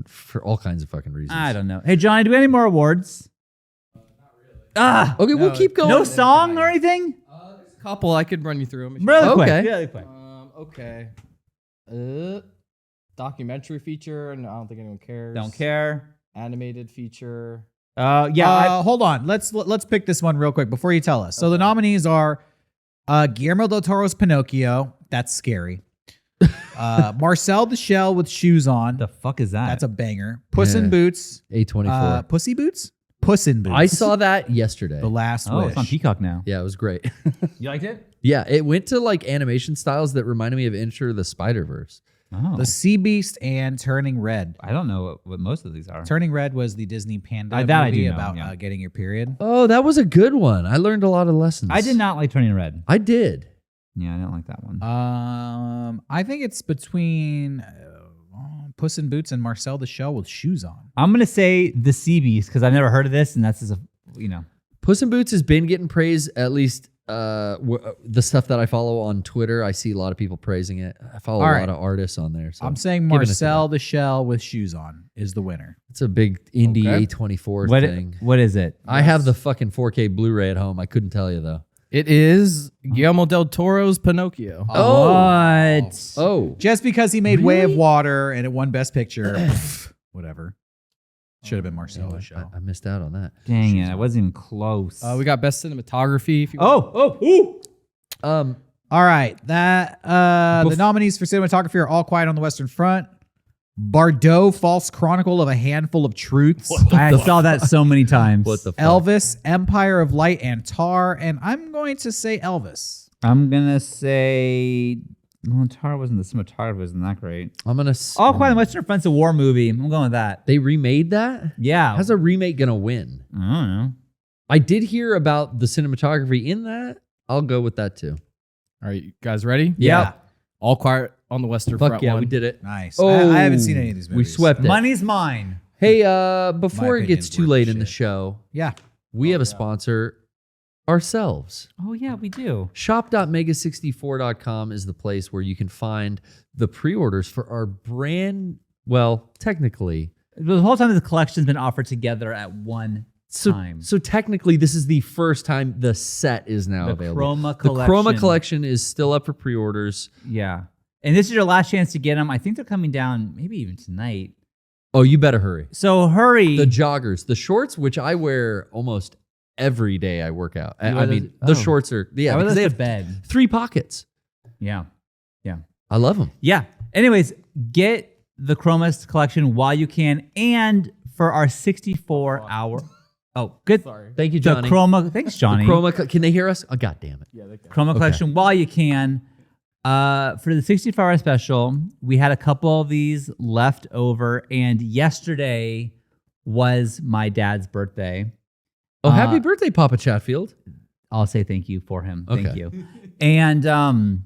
for all kinds of fucking reasons. I don't know. Hey, Johnny, do we have any more awards? Okay, we'll keep going. No song or anything? couple. I could run you through them. Really quick. Okay. Really quick. Okay. Documentary feature, and I don't think anyone cares. Don't care. Animated feature. Hold on. Let's pick this one real quick before you tell us. So the nominees are Guillermo del Toro's Pinocchio, That's scary. Marcel the Shell with Shoes On. The fuck is that? That's a banger. Puss in Yeah. Boots. A24. Pussy Boots? Puss in Boots. I saw that yesterday. The Last oh, Wish. it's on Peacock now. Yeah, it was great. You liked it? Yeah, it went to like animation styles that reminded me of Enter the Spider-Verse. Oh, The Sea Beast and Turning Red. I don't know what most of these are. Turning Red was the Disney Panda that I movie do know, about yeah. getting your period. Oh, that was a good one. I learned a lot of lessons. I did not like Turning Red. I did. Yeah, I didn't like that one. I think it's between Puss in Boots and Marcel the Shell with Shoes On. I'm gonna say The Sea Beast because I've never heard of this, and that's just Puss in Boots has been getting praise, at least the stuff that I follow on Twitter. I see a lot of people praising it. I follow All a right. lot of artists on there. So I'm saying giving it to Marcel them. the Shell with Shoes On is the winner. It's a big indie Okay. A24 What? thing. What is it? I have the fucking 4K Blu-ray at home. I couldn't tell you though. It is Guillermo del Toro's Pinocchio. What? Oh, Just because he made Way of Really? Water and it won Best Picture, whatever. Should have been Marcel the Shell. I missed out on that. Dang it! I wasn't even close. We got best cinematography. If you Ooh. All right, the nominees for cinematography are All Quiet on the Western Front, Bardot, False Chronicle of a Handful of Truths, I saw that so many times. What the fuck? Elvis, Empire of Light and Tar, and I'm going to say Elvis. I'm gonna say. Well, Tar wasn't the cinematography wasn't that great. I'm gonna. All Quiet on the Western Front's a war movie. I'm going with that. They remade that. Yeah. How's a remake gonna win? I don't know. I did hear about the cinematography in that. I'll go with that too. All right, you guys ready? Yeah. All Quiet on the Western Fuck Front. yeah, one. we did it. Nice. Oh, I haven't seen any of these We movies. swept it. Money's mine. Hey, before it opinion's gets too worth late the in the shit. show, Yeah. we have a sponsor ourselves. Oh yeah, we do. Shop.mega64.com is the place where you can find the pre-orders for our technically. The whole time the collection's been offered together at one So, time. so technically, this is the first time the set is now The available. Chroma The Chroma collection. collection is still up for pre-orders. Yeah. And this is your last chance to get them. I think they're coming down maybe even tonight. Oh, you better hurry. So hurry. The joggers, the shorts, which I wear almost every day I work out. You I wear mean, those- the oh. shorts are, yeah, I wear because those they to have bed. 3 pockets. Yeah. I love them. Yeah. Anyways, get the Chromas collection while you can. And for our 64-hour. Oh, good. Sorry. Thank you, The Johnny. Chroma. Thanks, Johnny. Can they hear us? Oh, God damn it. Chroma collection while you can. For the 64-hour special, we had a couple of these left over, and yesterday was my dad's birthday. Oh, happy birthday, Papa Chatfield. I'll say thank you for him. Thank Okay. you. And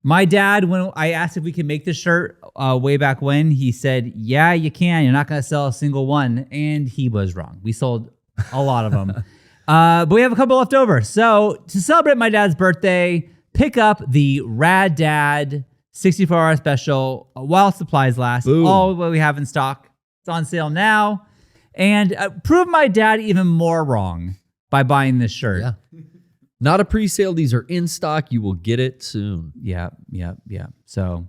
my dad, when I asked if we could make this shirt way back when, he said, yeah, you can. You're not going to sell a single one. And he was wrong. We sold a lot of them. But we have a couple left over. So to celebrate my dad's birthday, pick up the Rad Dad 64-hour special while supplies last. Boom. All what we have in stock. It's on sale now. And prove my dad even more wrong by buying this shirt. Yeah. Not a pre-sale. These are in stock. You will get it soon. Yeah. So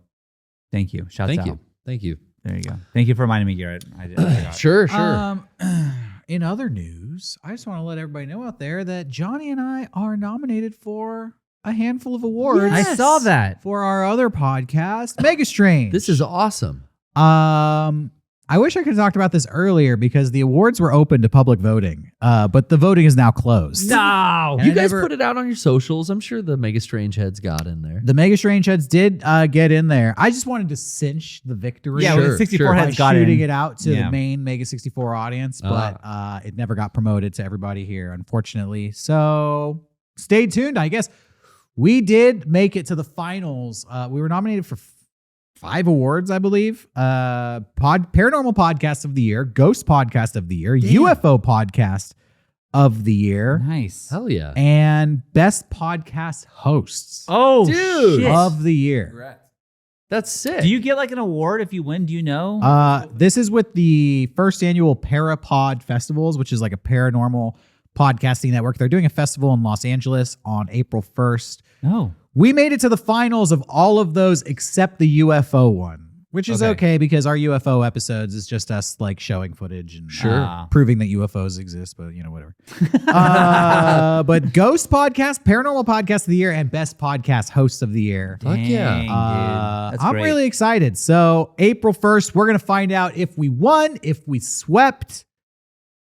thank you. Shouts out. Thank you. There you go. Thank you for reminding me, Garrett. I forgot. Sure. In other news, I just want to let everybody know out there that Johnny and I are nominated for a handful of awards. I saw that. For our other podcast, Mega Strange. This is awesome. I wish I could have talked about this earlier because the awards were open to public voting, but the voting is now closed. No. And You I guys never- put it out on your socials. I'm sure the Mega Strange heads got in there. The Mega Strange heads did get in there. I just wanted to cinch the victory. Yeah, Sure, the 64 sure. by heads got shooting in. it out to Yeah. the main Mega 64 audience, but it never got promoted to everybody here, unfortunately. So stay tuned. I guess we did make it to the finals. We were nominated for 5 awards, I believe. Paranormal Podcast of the Year, Ghost Podcast of the Year, UFO Podcast of the Year, Nice. Hell yeah. and Best Podcast Hosts Oh, Dude. shit. of the Year. Congrats. That's sick. Do you get like an award if you win? Do you know? This is with the first annual Parapod Festivals, which is like a paranormal podcasting network. They're doing a festival in Los Angeles on April 1st. No. We made it to the finals of all of those except the UFO one. Which is Okay. okay because our UFO episodes is just us like showing footage and proving that UFOs exist, but whatever. But Ghost Podcast, Paranormal Podcast of the Year, and Best Podcast Host of the Year. Fuck yeah. Dang, dude. That's I'm great. really excited. So April 1st, we're going to find out if we won, if we swept.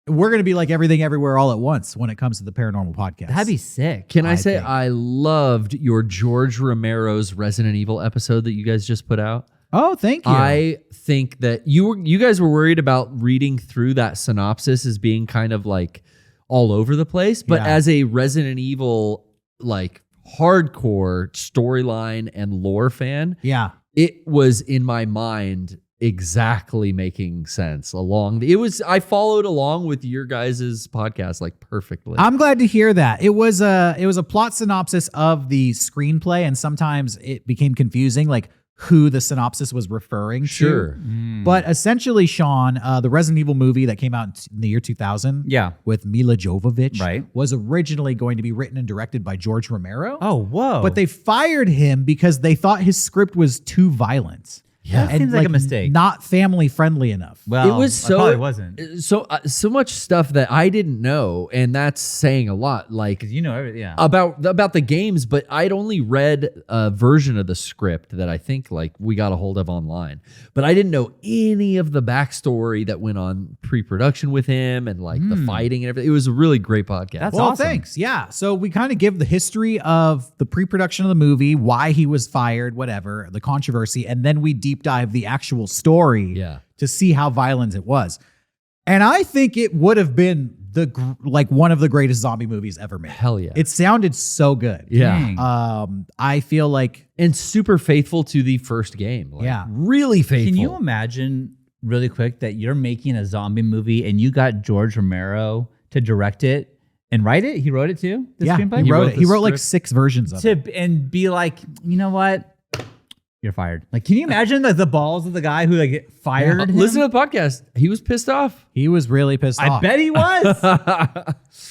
We're going to be like Everything Everywhere All at Once when it comes to the Paranormal Podcast. That'd be sick. Can I say think. I loved your George Romero's Resident Evil episode that you guys just put out? Oh, thank you. I think that you guys were worried about reading through that synopsis as being kind of like all over the place, but Yeah. as a Resident Evil like hardcore storyline and lore fan, Yeah. it was in my mind exactly making sense I followed along with your guys' podcast like perfectly. I'm glad to hear that. It was a plot synopsis of the screenplay, and sometimes it became confusing, like who the synopsis was referring Sure. to. But essentially, Sean, the Resident Evil movie that came out in the year 2000 Yeah. with Mila Jovovich Right. was originally going to be written and directed by George Romero. Oh, whoa. But they fired him because they thought his script was too violent. Yeah. That seems like a mistake. Not family friendly enough. Well, It was it probably wasn't. so much stuff that I didn't know, and that's saying a lot. Like Because you know everything. Yeah. about the games, but I'd only read a version of the script that I think like we got a hold of online. But I didn't know any of the backstory that went on pre-production with him and like the fighting and everything. It was a really great podcast. That's Well, awesome. thanks. Yeah. So we kind of give the history of the pre-production of the movie, why he was fired, whatever, the controversy, and then we deep dive the actual story Yeah. to see how violent it was. And I think it would have been one of the greatest zombie movies ever made. Hell yeah. It sounded so good. Yeah. Dang. I feel like And super faithful to the first game. Like, Yeah. Really faithful. Can you imagine really quick that you're making a zombie movie and you got George Romero to direct it and write it? He wrote it too? The screenplay? he wrote it. the He wrote like script? 6 versions of it. And be like, you know what? You're fired. Like, can you imagine like the balls of the guy who like fired him? Listen to the podcast. He was pissed off. He was really pissed I off. bet he was.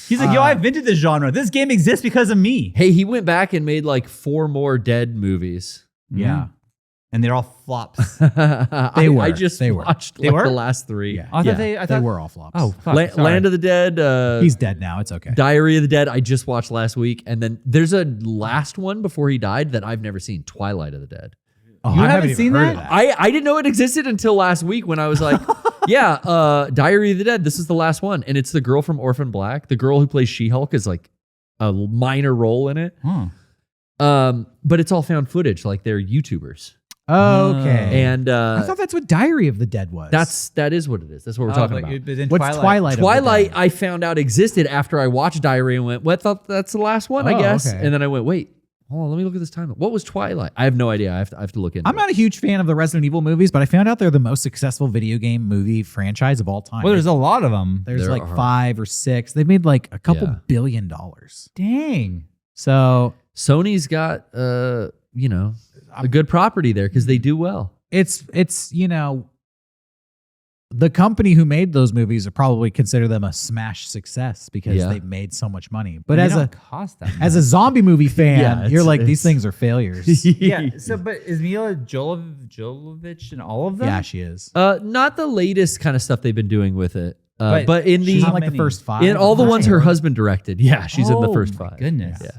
He's like, yo, I invented this genre. This game exists because of me. Hey, he went back and made like 4 more Dead movies. Yeah. And they're all flops. They were. I just They were. watched They like were? the last 3. Yeah. I thought I They thought, were all flops. Oh, fuck. Sorry. Land of the Dead. He's dead now. It's okay. Diary of the Dead. I just watched last week, and then there's a last one before he died that I've never seen. Twilight of the Dead. Oh, You I haven't even seen heard that? of I didn't know it existed until last week when I was like, yeah, Diary of the Dead. This is the last one, and it's the girl from Orphan Black. The girl who plays She-Hulk is like a minor role in it. But it's all found footage, like they're YouTubers. Okay. And I thought that's what Diary of the Dead was. that is what it is. That's what we're talking about. What's Twilight? of the Twilight, Dead? I found out existed after I watched Diary and went, well, I thought that's the last one, I Oh, guess. okay. And then I went, wait, hold on, let me look at this timeline. What was Twilight? I have no idea. I have to look into I'm it. not a huge fan of the Resident Evil movies, but I found out they're the most successful video game movie franchise of all time. Well, there's a lot of them. There's there like are. 5 or 6. They've made like a couple Yeah. $1 billion. Dang. So Sony's got, a good property there because they do well. it's the company who made those movies are probably consider them a smash success because Yeah. they've made so much money. But They as don't a cost that much. as a zombie movie fan, Yeah, you're it's- like these it's- things are failures. yeah. So, but is Mila Jovovich in all of them? Yeah, she is. Not the latest kind of stuff they've been doing with it. But in She's the in like many? the first 5. in all the ones her Right. husband directed. Yeah, she's in the Oh, first my 5. Goodness. Yeah.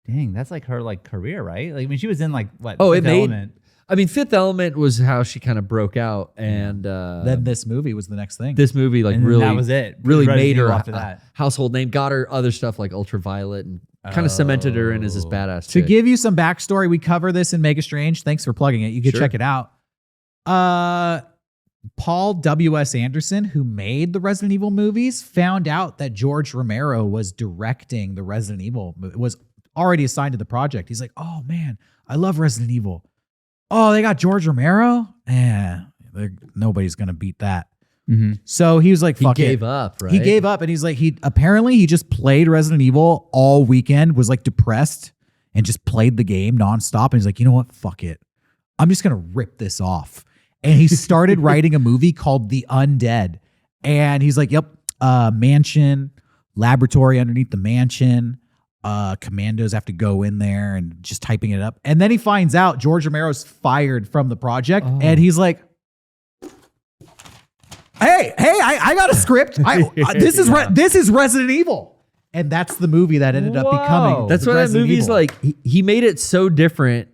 Dang, that's like her like career, right? Like, I mean, she was in like what? Oh, it Fifth made- Element. I mean, Fifth Element was how she kind of broke out, and Then this movie was the next thing. this movie like And then really that was it. really Resident made her Evil a, after that. household name. Got her other stuff like Ultraviolet, and kind of cemented her in as this badass. To chick. give you some backstory, we cover this in Mega Strange. Thanks for plugging it. You can Sure. check it out. Paul W.S. Anderson, who made the Resident Evil movies, found out that George Romero was directing the Resident Evil, was already assigned to the project. He's like, oh man, I love Resident Evil. Oh, they got George Romero? Nobody's going to beat that. Mm-hmm. So he was like, he fuck gave it. up, right? He gave up, and he's like, he just played Resident Evil all weekend, was like depressed, and just played the game nonstop. And he's like, you know what? Fuck it. I'm just gonna rip this off. And he started writing a movie called The Undead. And he's like, yep, mansion, laboratory underneath the mansion. commandos have to go in there and just typing it up. And then he finds out George Romero's fired from the project, and he's like, Hey, I got a script. This is Resident Evil. And that's the movie that ended up becoming. That's why that movie's Evil. like, he made it so different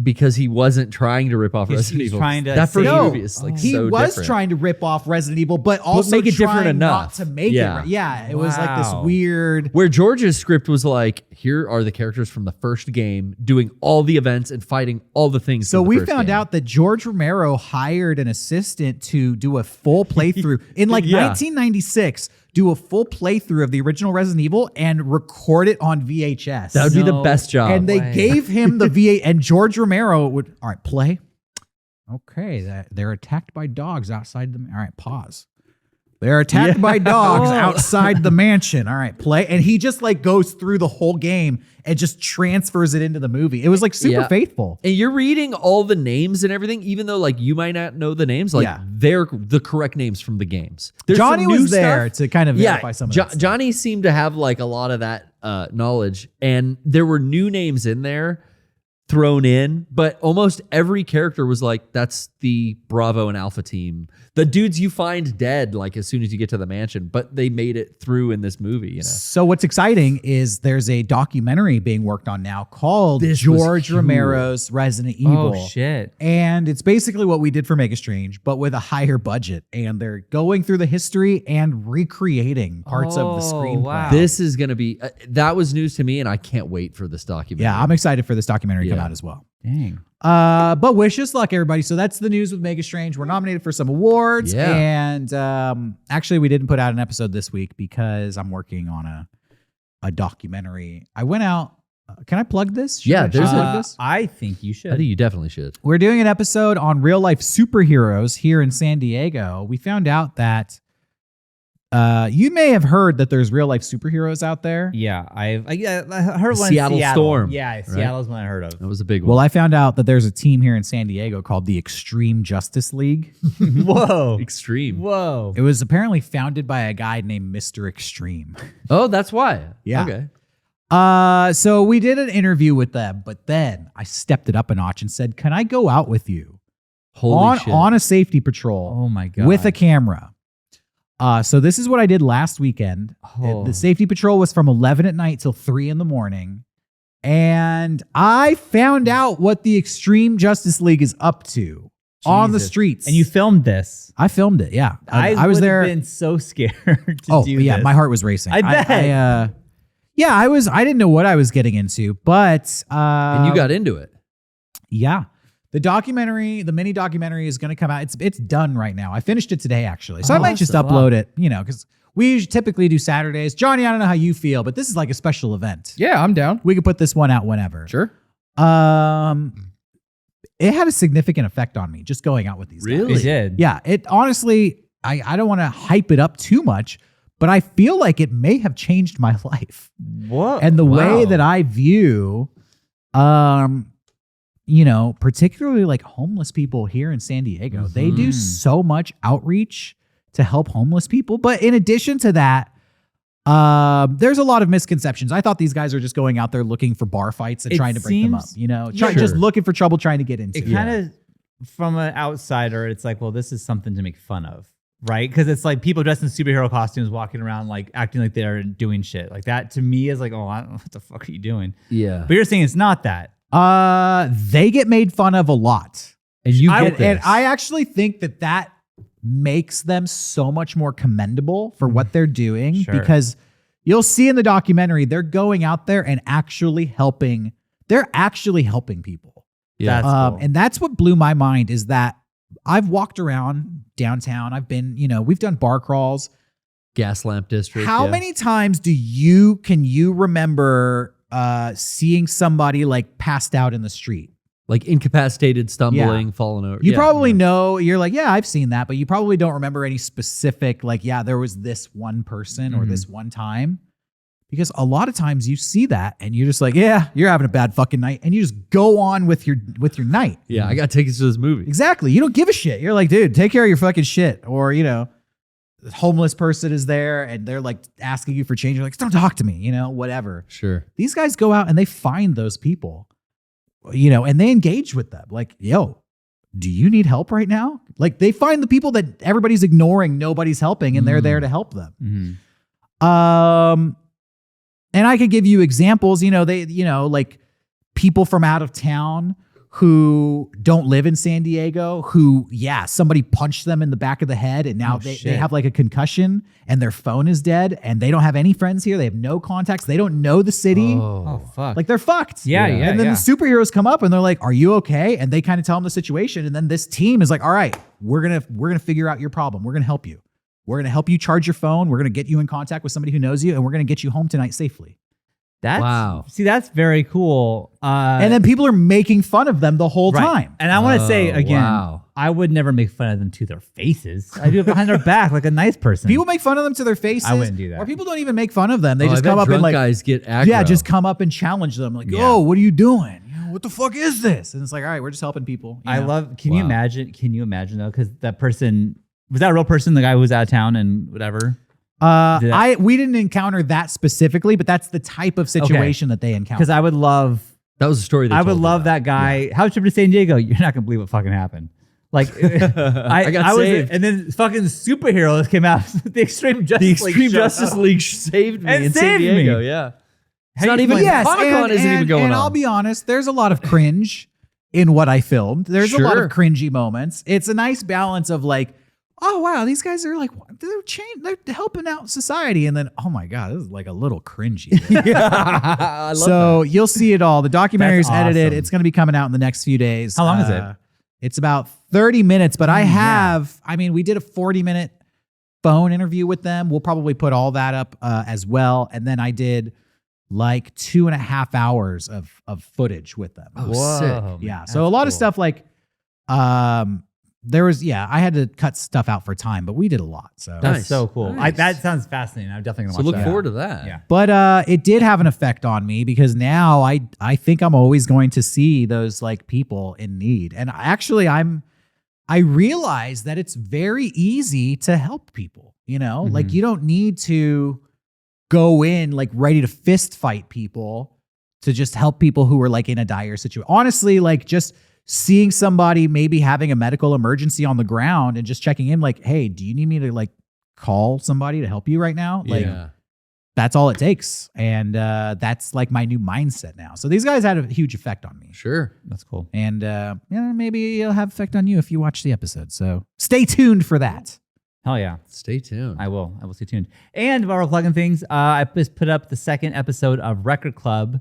because he wasn't trying to rip off Resident Evil. Trying to that first save- movie is like he so was different. trying to rip off Resident Evil, but also make it different trying enough. not to make Yeah. it. Yeah, it was like this Wow. weird. Where George's script was like, here are the characters from the first game doing all the events and fighting all the things. So from the we first found game. out that George Romero hired an assistant to do a full playthrough in like Yeah. 1996. Do a full playthrough of the original Resident Evil and record it on VHS. that would be the No best job. and they way. gave him the V8, and George Romero would, all right, play. Okay, they're attacked by dogs outside the. All right, pause. They're attacked by dogs outside the mansion. All right, play. And he just like goes through the whole game and just transfers it into the movie. It was like super Yeah. faithful. And you're reading all the names and everything, even though like you might not know the names, like Yeah. they're the correct names from the games. There's Johnny some new was there stuff. to kind of verify some of that stuff. Johnny seemed to have like a lot of that knowledge, and there were new names in there thrown in, but almost every character was like, that's the Bravo and Alpha team. The dudes you find dead like as soon as you get to the mansion, but they made it through in this movie, you know. So what's exciting is there's a documentary being worked on now called This was George cool. Romero's Resident Evil. Oh shit. And it's basically what we did for Mega Strange, but with a higher budget. And they're going through the history and recreating parts of the screenplay. wow. This is going to be, that was news to me, and I can't wait for this documentary. Yeah, I'm excited for this documentary to come Yeah. out as well. Dang. But wish us luck, everybody. So that's the news with Mega Strange. We're nominated for some awards. Yeah. And actually, we didn't put out an episode this week because I'm working on a documentary. I went out. Can I plug this? Yeah, Should there's I plug this? I think you should. I think you definitely should. We're doing an episode on real life superheroes here in San Diego. We found out that you may have heard that there's real life superheroes out there. Yeah, I heard one. Seattle in Seattle. Storm, Yeah, right? Seattle's one I heard of. That was a big one. Well, I found out that there's a team here in San Diego called the Extreme Justice League. Whoa. Extreme. Whoa. It was apparently founded by a guy named Mr. Extreme. Oh, that's why. Yeah. Okay. So we did an interview with them, but then I stepped it up a notch and said, "Can I go out with you Holy shit. on a safety patrol Oh my god. with a camera?" So this is what I did last weekend. Oh. The safety patrol was from 11 at night till 3 in the morning. And I found out what the Extreme Justice League is up to on the Jesus. streets. And you filmed this. I filmed it, yeah. I was would've there. Been so scared to Oh, do yeah, this. my heart was racing. I bet. Yeah, I didn't know what I was getting into, but And you got into it. yeah. The mini documentary is going to come out. It's done right now. I finished it today, actually. So I might just Awesome. upload it, because we typically do Saturdays. Johnny, I don't know how you feel, but this is like a special event. Yeah, I'm down. We could put this one out whenever. Sure. It had a significant effect on me just going out with these guys. Really? You did. Yeah, it honestly, I don't want to hype it up too much, but I feel like it may have changed my life. Whoa. And the way Wow. that I view, particularly like homeless people here in San Diego, they do so much outreach to help homeless people. But in addition to that, there's a lot of misconceptions. I thought these guys are just going out there looking for bar fights and It trying to break them up, seems- just looking for trouble, trying to get into. it kind of, from an outsider, it's like, well, this is something to make fun of, right? Because it's like people dressed in superhero costumes walking around like acting like they're doing shit. Like that to me is like, oh, I don't know, what the fuck are you doing? Yeah. But you're saying it's not that. They get made fun of a lot. And you I, get this. and I actually think that makes them so much more commendable for what they're doing, Sure. because you'll see in the documentary, they're going out there and actually helping. They're actually helping people. Yeah. That's cool. And that's what blew my mind is that I've walked around downtown. I've been, we've done bar crawls. Gas lamp district. How yeah. many times can you remember seeing somebody like passed out in the street? Like incapacitated, stumbling, falling over. You Yeah. probably know, you're like, yeah, I've seen that, but you probably don't remember any specific, like, yeah, there was this one person or this one time. Because a lot of times you see that and you're just like, yeah, you're having a bad fucking night. And you just go on with your night. Yeah, I got tickets to this movie. Exactly. You don't give a shit. You're like, dude, take care of your fucking shit. Or, homeless person is there and they're like asking you for change. You're like, don't talk to me, you know, whatever. Sure. These guys go out and they find those people, you know, and they engage with them. Like, yo, do you need help right now? Like they find the people that everybody's ignoring, nobody's helping, and they're there to help them. Mm-hmm. And I could give you examples, you know, like people from out of town who don't live in San Diego, who, somebody punched them in the back of the head and now they have like a concussion and their phone is dead and they don't have any friends here. They have no contacts. They don't know the city. Oh fuck. Like they're fucked. Yeah. And then the superheroes come up and they're like, are you okay? And they kind of tell them the situation. And then this team is like, all right, we're going to figure out your problem. We're going to help you. We're going to help you charge your phone. We're going to get you in contact with somebody who knows you and we're going to get you home tonight safely. Wow. See, that's very cool. And then people are making fun of them the whole time. And I want to say again, I would never make fun of them to their faces. I do it behind their back like a nice person. People make fun of them to their faces. I wouldn't do that. Or people don't even make fun of them. They just I bet come up and like guys get aggro. Yeah, just come up and challenge them. Like, oh, what are you doing? You know, what the fuck is this? And it's like, all right, we're just helping people. You know? Can you imagine? Can you imagine though? Because that person was that a real person? The guy who was out of town and whatever. We didn't encounter that specifically, but that's the type of situation that they encounter. Because I would love that was a story. I would love that guy. Yeah. How's your trip to San Diego? You're not gonna believe what fucking happened. Like I got saved, and then fucking superheroes came out. The Extreme Justice League saved me and in San Diego. Yeah, it's not even. Comic-Con isn't even going on. And I'll be honest, there's a lot of cringe in what I filmed. There's a lot of cringy moments. It's a nice balance of like, oh wow, these guys are like they're helping out society, and then oh my god, this is like a little cringy. I love that. You'll see it all. The documentary is edited. It's going to be coming out in the next few days. How long is it? It's about 30 minutes, but I mean, we did a 40-minute phone interview with them. We'll probably put all that up as well, and then I did like 2.5 hours of footage with them. Oh, sick! Yeah, so a lot of stuff like. There was, I had to cut stuff out for time, but we did a lot. So that's so cool. Nice. That sounds fascinating. I'm definitely gonna watch that. Look forward to that. Yeah. But it did have an effect on me because now I think I'm always going to see those like people in need. And actually I realize that it's very easy to help people, you know, like you don't need to go in like ready to fist fight people to just help people who are like in a dire situation. Honestly, like just seeing somebody maybe having a medical emergency on the ground and just checking in like, hey, do you need me to like call somebody to help you right now? Like that's all it takes. And that's like my new mindset now. So these guys had a huge effect on me. Sure. That's cool. And maybe it'll have effect on you if you watch the episode. So stay tuned for that. Hell yeah. Stay tuned. I will stay tuned. And while we're plugging things, I just put up the second episode of Record Club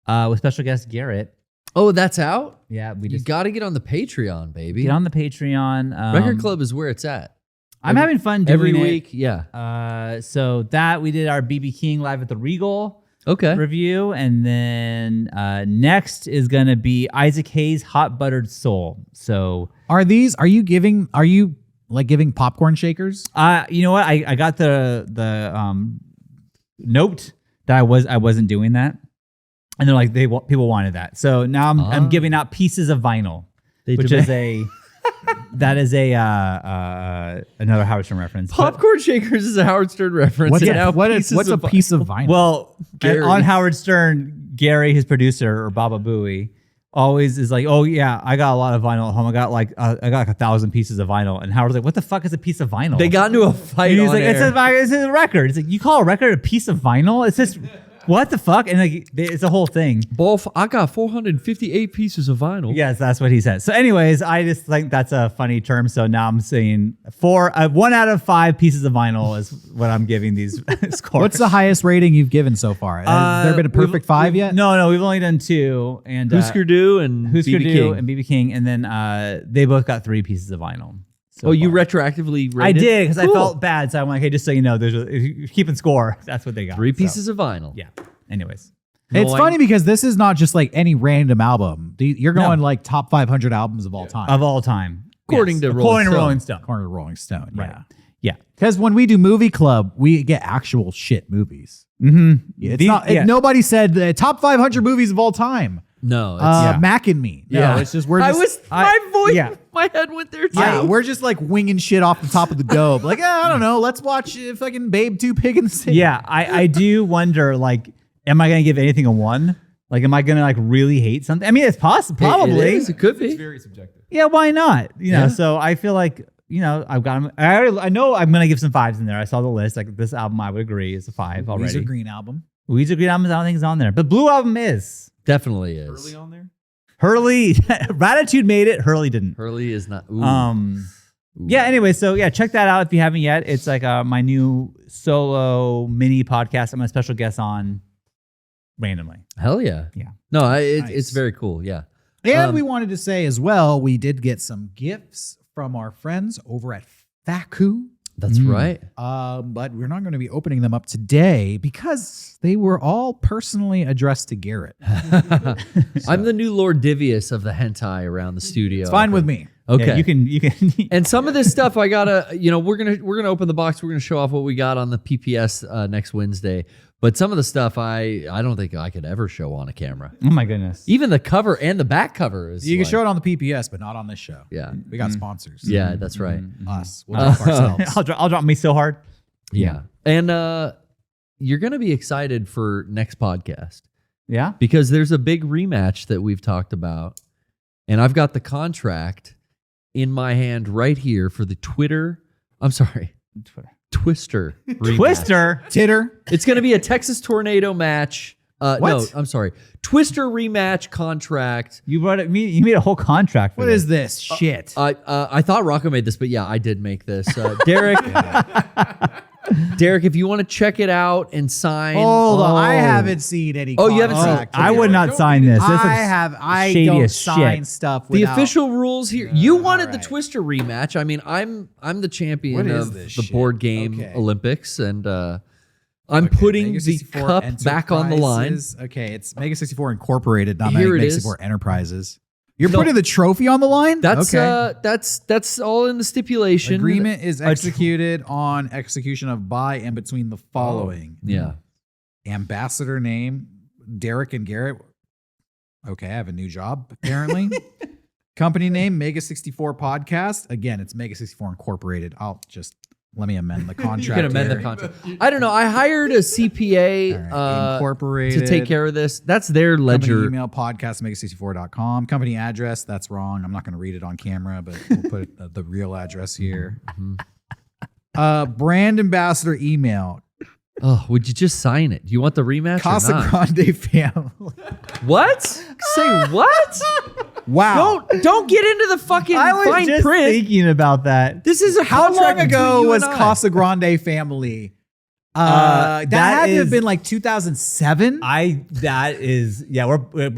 with special guest Garrett. Oh, that's out? Yeah, you got to get on the Patreon, baby. Get on the Patreon. Record Club is where it's at. I'm having fun doing every it. week. Yeah. So that we did our BB King live at the Regal review, and then next is gonna be Isaac Hayes' Hot Buttered Soul. So are you giving popcorn shakers? You know what? I got the note that I wasn't doing that. And they're like, people wanted that. So now I'm giving out pieces of vinyl, that is another Howard Stern reference. Popcorn Shakers is a Howard Stern reference. What's a piece of vinyl? Well, on Howard Stern, Gary, his producer, or Baba Booey, always is like, oh yeah, I got a lot of vinyl at home. I got like 1,000 pieces of vinyl. And Howard's like, what the fuck is a piece of vinyl? They got into a fight. He's like, it's a record. It's like, you call a record a piece of vinyl? It's just. What the fuck? And like, it's a whole thing. I got 458 pieces of vinyl. Yes, that's what he said. So anyways, I just think that's a funny term. So now I'm saying 1 out of 5 pieces of vinyl is what I'm giving these scores. What's the highest rating you've given so far? Has there been a perfect 5 yet? No, we've only done 2. And Husker Du and BB King. And then they both got 3 pieces of vinyl. So you retroactively rated? I did because I felt bad. So I'm like, hey, just so you know, if you're keeping score. That's what they got. 3 pieces of vinyl. Yeah. Anyways. It's funny because this is not just like any random album. You're going like top 500 albums of all time. Of all time. According to Rolling Stone. According to Rolling Stone, yeah. Right. Yeah. Because when we do movie club, we get actual shit movies. Mm-hmm. Nobody said the top 500 movies of all time. No, it's, Mac and me. No, Yeah. it's just we're just. my head went there too. Yeah, we're just like winging shit off the top of the dome. Like, I don't know. Let's watch fucking Babe 2 Pig in the City. Yeah, I do wonder, like, am I going to give anything a 1? Like, am I going to, like, really hate something? I mean, it's possible. Probably. It could be. It's very subjective. Yeah, why not? You know, Yeah. so I feel like, you know, I've got them. I know I'm going to give some 5s in there. I saw the list. Like, this album, I would agree, is a 5 already. Weezer Green album. Weezer Green album, I don't think is on there. But Blue album is. Definitely is. Early on there? Hurley, Ratitude made it. Hurley didn't. Hurley is not. Ooh. Yeah, anyway, so yeah, check that out if you haven't yet. It's like my new solo mini podcast. I'm a special guest on randomly. Hell yeah. Yeah. No, Nice. it's very cool. Yeah. And we wanted to say as well, we did get some gifts from our friends over at Faku. That's right. But we're not going to be opening them up today because they were all personally addressed to Garrett. I'm the new Lord Divius of the hentai around the studio. It's fine with me. Okay. Yeah, you can. And some of this stuff I gotta, we're gonna open the box. We're gonna show off what we got on the PPS next Wednesday. But some of the stuff I don't think I could ever show on a camera. Oh my goodness. Even the cover and the back cover is. You can like- show it on the PPS, but not on this show. Yeah. We got sponsors. Yeah, that's right. Us. We'll help ourselves. I'll drop me so hard. Yeah. And you're gonna be excited for next podcast Yeah. because there's a big rematch that we've talked about, and I've got the contract in my hand right here for the Twister rematch. Twister. Titter. It's going to be a Texas Tornado match. No, What? I'm sorry. Twister rematch contract. You brought it. You made a whole contract. For What this. is this shit? I thought Rocco made this, but yeah, I did make this. Derrick, Derrick, if you want to check it out and sign. Hold on. I haven't seen any Oh, you haven't seen- contract. I would not Don't sign read it. this. This looks I shady don't as sign shit. stuff The without. official rules here. You wanted the alright. Twister rematch. I mean, I'm the champion What is of this the shit? board game Okay. Olympics, and I'm putting the Mega64 cup back on the line. Enterprises. Okay, it's Mega64 Incorporated, not Here it Mega64 is. Enterprises. You're No. putting the trophy on the line? That's okay. that's all in the stipulation. Agreement is executed on execution of by and between the following. Yeah. Ambassador name, Derrick and Garrett. Okay, I have a new job, apparently. Company name, Mega64 Podcast. Again, it's Mega64 Incorporated. Let me amend the contract. You can amend the here. contract. I don't know. I hired a CPA All right, Incorporated. to take care of this. That's their ledger. Company email, podcast, mega64.com. Company address, that's wrong. I'm not going to read it on camera, but we'll put the real address here. Brand ambassador email, Oh, would you just sign it? Do you want the rematch Casa or not? Grande family. What? Say what? Wow. Don't get into the fucking I was fine just print. thinking about that. This is a How contract long between ago you was and I. Casa Grande family? that that had to have is- been like 2007. We're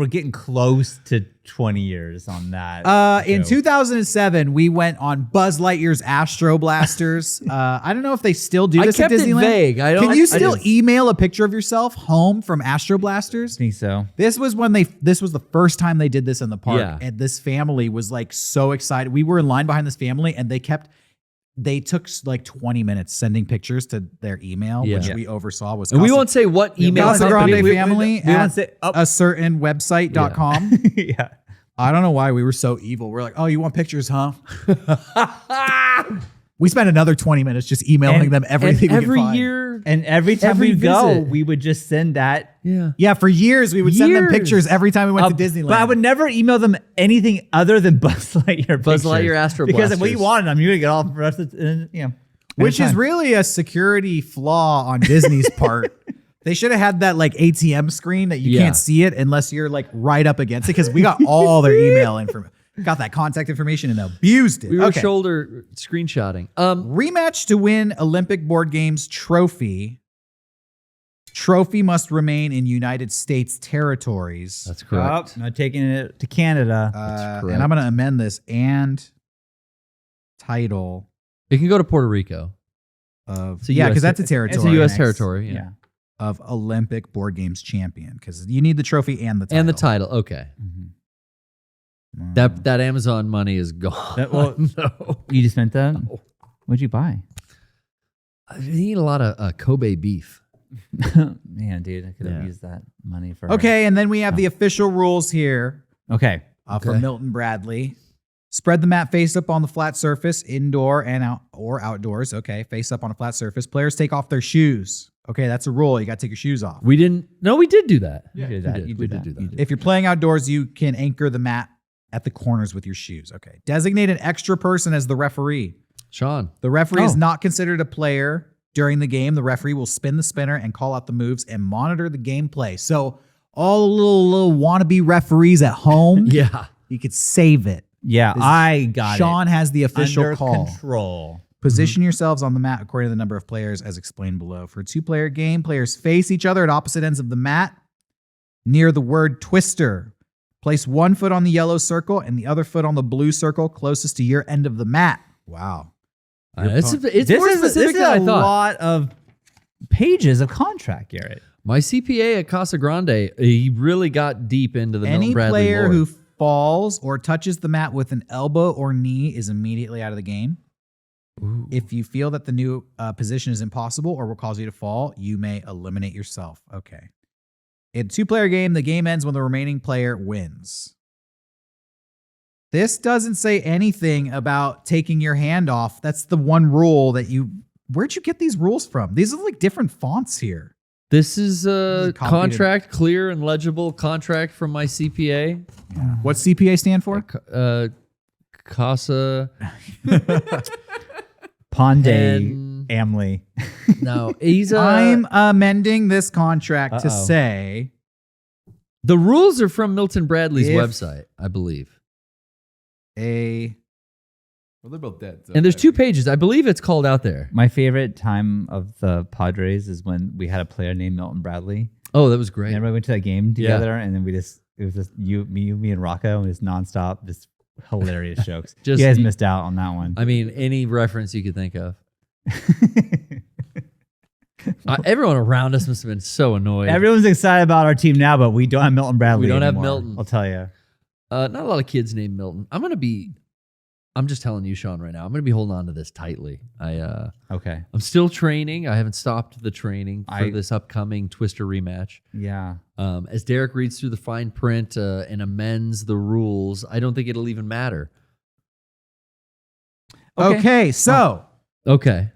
getting close to 20 years on that. In show. 2007, we went on Buzz Lightyear's Astro Blasters. I don't know if they still do I this at kept it Disneyland. vague. Can you still just- email a picture of yourself home from Astro Blasters? I think so. This was the first time they did this in the park, Yeah. and this family was like so excited. We were in line behind this family, and they took like 20 minutes sending pictures to their email, Yeah. which Yeah. we oversaw was And we won't say what email Casa company. Grande we- family we won't at say- a certain website.com. Yeah. I don't know why we were so evil. We're like, oh, you want pictures, huh? We spent another 20 minutes just emailing them everything we every could find. year. And every time Every we go, visit. we would just send that. Yeah. Yeah, for years we would send them Years. pictures every time we went to Disneyland. But I would never email them anything other than Buzz Lightyear Buzz pictures. Lightyear Astro Because if we Blasters. wanted them, you're going to get all the rest of it. Which is really a security flaw on Disney's part. They should have had that like ATM screen that you Yeah. can't see it unless you're like right up against it, because we got all their email information. Got that contact information and abused it. We were Okay. shoulder screenshotting. Rematch to win Olympic Board Games trophy. Trophy must remain in United States territories. That's correct. Not taking it to Canada. correct. And I'm going to amend this and title It can go to Puerto Rico. of It's a yeah, US because that's a territory. It's a U.S. next, territory. Yeah. of Olympic Board Games champion, because you need the trophy and the title. And the title. Okay. Mm. That Amazon money is gone. Well, No. you just spent that? What'd you buy? I eat a lot of Kobe beef. Man, dude, I could have used that money for. Okay, and then we have the official rules here Okay. for Milton Bradley. Spread the mat face up on the flat surface, indoor and outdoors. Okay, face up on a flat surface. Players take off their shoes. Okay, that's a rule. You got to take your shoes off. We didn't. No, we did do that. You did that. We did do that. If you're playing outdoors, you can anchor the mat at the corners with your shoes. Okay. Designate an extra person as the referee. Sean. The referee is not considered a player during the game. The referee will spin the spinner and call out the moves and monitor the gameplay. So all little wannabe referees at home, Yeah. you could save it. Yeah, I got Sean it. has the official Under call. control. Position yourselves on the mat according to the number of players as explained below. For a 2-player game, players face each other at opposite ends of the mat near the word twister. Place one foot on the yellow circle and the other foot on the blue circle closest to your end of the mat. Wow. It's This more is specific a than I thought. lot of pages of contract, Garrett. My CPA at Casa Grande, he really got deep into the Any Milton Bradley player lore. who falls or touches the mat with an elbow or knee is immediately out of the game. Ooh. If you feel that the new position is impossible or will cause you to fall, you may eliminate yourself. Okay. In a 2-player game, the game ends when the remaining player wins. This doesn't say anything about taking your hand off. That's the one rule that where'd you get these rules from? These are like different fonts here. This is a Copied contract, clear and legible contract from my CPA. What's CPA stand for? Casa. Ponde And- Amley. No, he's I'm amending this contract to Uh-oh. say the rules are from Milton Bradley's If- website, I believe. Well, they're both dead. So And there's 2 pages. I believe it's called out there. My favorite time of the Padres is when we had a player named Milton Bradley. Oh, that was great. And everybody went to that game together, and then it was just me and Rocco, and it was nonstop, just hilarious jokes. Just- you guys missed out on that one. I mean, any reference you could think of. Everyone around us must have been so annoyed. Everyone's excited about our team now, but we don't have Milton Bradley. We don't have anymore, Milton. I'll tell you. Not a lot of kids named Milton. I'm just telling you, Sean, right now. I'm going to be holding on to this tightly. Okay. I'm still training. I haven't stopped the training for I- this upcoming Twister rematch. Yeah. As Derrick reads through the fine print and amends the rules, I don't think it'll even matter. okay, so Okay.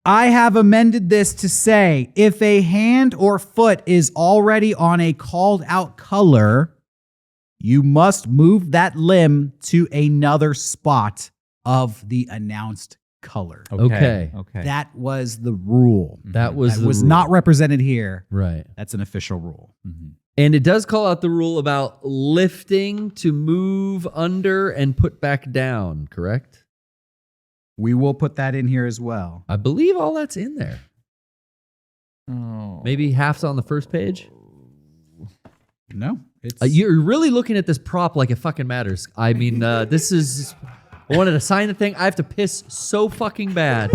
I have amended this to say if a hand or foot is already on a called out color, you must move that limb to another spot of the announced color. Okay. Okay. That was the rule. That was That the was rule. not represented here. Right. That's an official rule. And it does call out the rule about lifting to move under and put back down, correct? We will put that in here as well. I believe all that's in there. Oh. Maybe half's on the first page. No, it's You're really looking at this prop like it fucking matters. I mean, this is. I wanted to sign the thing. I have to piss so fucking bad.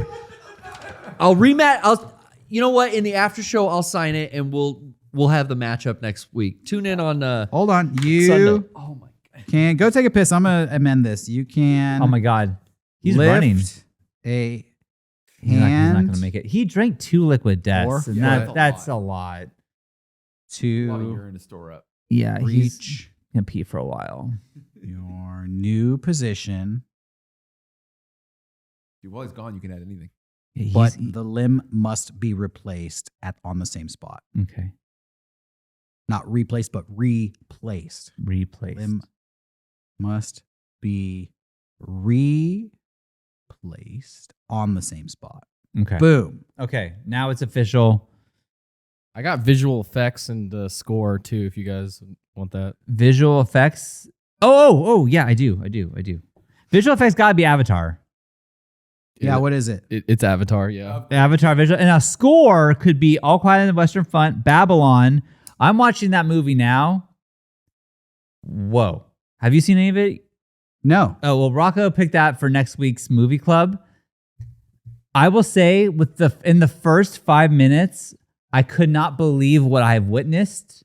I'll rematch. You know what? In the after show, I'll sign it, and we'll have the matchup next week. Tune in on. Hold on. You Sunday. Oh my god. can go take a piss. I'm gonna amend this. You can. Oh my God. He's lift running. a He's not hand going to make it. He drank 2 liquid deaths, Or and foot. that's a lot. a lot of to urine to store up. Yeah, he's reach going to pee for a while. your new position, Dude, while he's gone, you can add anything. Yeah, but he's- the limb must be replaced on the same spot. okay. Not replaced, but replaced. Replaced. Limb must be replaced on the same spot. Okay. Boom. Okay. Now it's official. I got visual effects and the score too, if you guys want that. Visual effects. Oh, yeah, I do. Visual effects got to be Avatar. Yeah, what is it? It's Avatar, yeah. Avatar visual. And a score could be All Quiet on the Western Front, Babylon. I'm watching that movie now. Whoa. Have you seen any of it? No. Oh, well, Rocco picked that for next week's movie club. I will say in the first 5 minutes, I could not believe what I have witnessed.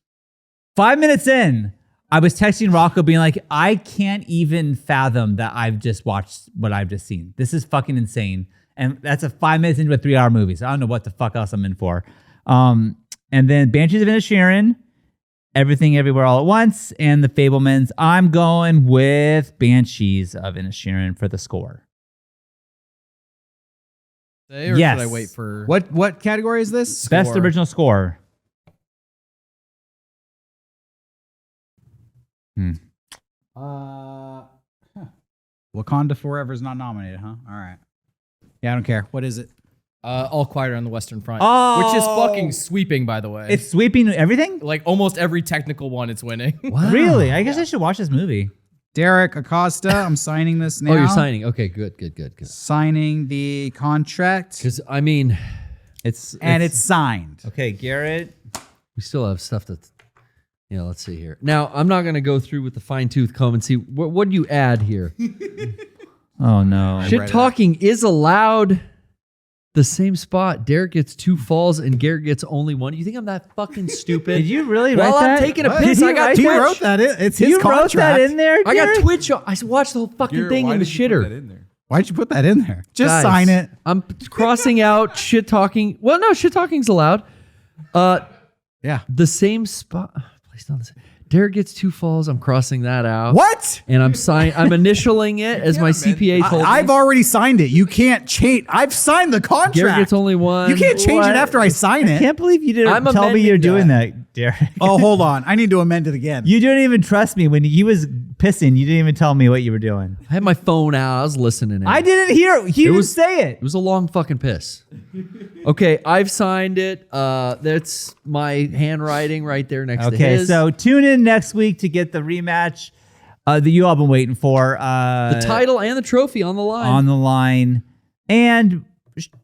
5 minutes in, I was texting Rocco being like, I can't even fathom that I've just watched what I've just seen. This is fucking insane. And that's 5 minutes into a 3-hour movie. So I don't know what the fuck else I'm in for. And then Banshees of Inisherin, Everything Everywhere All at Once, and The Fablemans. I'm going with Banshees of Inisherin for the score. Or Yes. should I wait for What category is this? Best Score. original score. Wakanda Forever is not nominated, huh? All right. Yeah, I don't care. What is it? All Quiet on the Western Front, Oh! which is fucking sweeping, by the way. It's sweeping everything? like almost every technical one, it's winning. Wow. Really? I guess I should watch this movie. Derrick Acosta. I'm signing this now. Oh, you're signing. Okay, good. Signing the contract. Because I mean, It's signed. okay, Garrett. we still have stuff that's. Let's see here. Now, I'm not going to go through with the fine tooth comb and see what do you add here. Oh no. Shit talking is allowed. The same spot. Derrick gets 2 falls and Garrett gets only 1. You think I'm that fucking stupid? Did you really write While that? I'm taking a What? piss, Did he I got write Twitch. He wrote that. It's his You contract. wrote that in there, I got Garrett? Twitch. I watched the whole fucking Garrett, thing why in the did you put shitter. that in there? Why'd you put that in there? Just Guys, sign it. I'm crossing out shit talking. Well, no, shit talking's allowed. Yeah. The same spot. Please don't say. Derrick gets 2 falls. I'm crossing that out. What? And I'm initialing it as my CPA told me. I've already signed it. You can't change. I've signed the contract. Garrett gets only 1. You can't change What? it after I sign I it. can't believe you didn't I'm tell me amending you're doing that. that, Derrick. Oh, hold on. I need to amend it again. You didn't even trust me when he was pissing. You didn't even tell me what you were doing. I had my phone out. I was listening. In. I didn't hear. He didn't say it. It was a long fucking piss. Okay, I've signed it. That's my handwriting right there next to Okay, his. so tune in next week to get the rematch that you all been waiting for. the title and the trophy on the line. on the line. And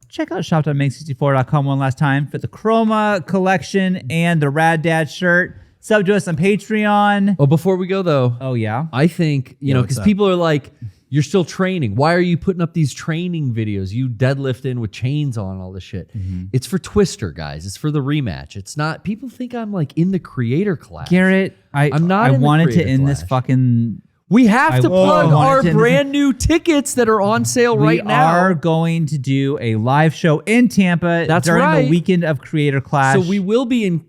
check out shop.mega64.com one last time for the Chroma collection and the Rad Dad shirt. Sub to us on Patreon. Oh, before we go though, Oh, yeah. I think, what's because up? people are like, you're still training. Why are you putting up these training videos? You deadlifting with chains on, all this shit. It's for Twister, guys. It's for the rematch. It's not, people think I'm like in the creator class. Garrett, I'm not I in the wanted to creative end this class. fucking. We have to I plug wanted our to- brand new tickets that are on sale right We now. are going to do a live show in Tampa That's during right. the weekend of Creator Clash. So we will be in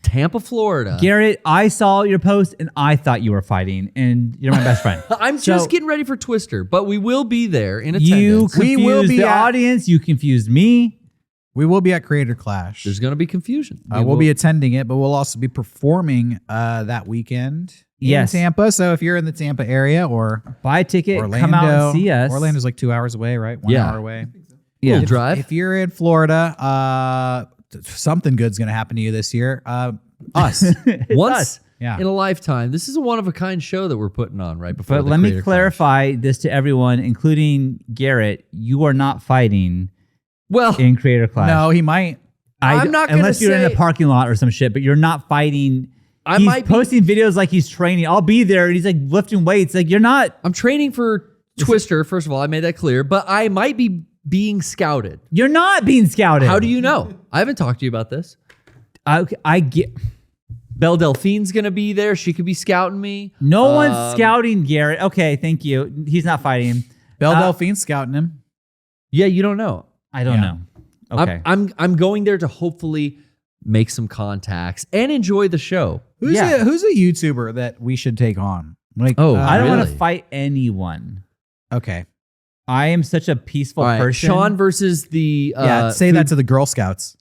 Tampa, Florida. Garrett, I saw your post and I thought you were fighting, and you're my best friend. I'm So- just getting ready for Twister, but we will be there in You attendance. We confused will be the at- audience. You confused me. We will be at Creator Clash. There's going to be confusion. We'll be attending it, but we'll also be performing that weekend Yes. in Tampa. So if you're in the Tampa area or Buy a ticket. Orlando, Come out and see us. Orlando's like 2 hours away, right? 1 Yeah. hour away. We'll Yeah. drive. If you're in Florida, something good's going to happen to you this year. Us. Once us. Yeah. in a lifetime. This is a one-of-a-kind show that we're putting on right before But the let me Creator clarify this to everyone, including Garrett. You are not fighting Clash. Well, in Creator Clash. No, he might. I'm not gonna unless you're in say- a parking lot or some shit. But you're not fighting. I He's might be- posting videos like he's training. I'll be there, and he's like lifting weights. Like you're not. I'm training for Twister, first of all. I made that clear. But I might be being scouted. You're not being scouted. How do you know? I haven't talked to you about this. I get. Belle Delphine's going to be there. She could be scouting me. No one's scouting Garrett. Okay, thank you. He's not fighting. Belle Delphine's scouting him. Yeah, you don't know. I don't know. Okay. I'm going there to hopefully make some contacts and enjoy the show. Who's Yeah. who's a YouTuber that we should take on? Like, Oh, I don't want really? to fight anyone. Okay. I am such a peaceful All right, person. Sean versus the Yeah, say that to the Girl Scouts.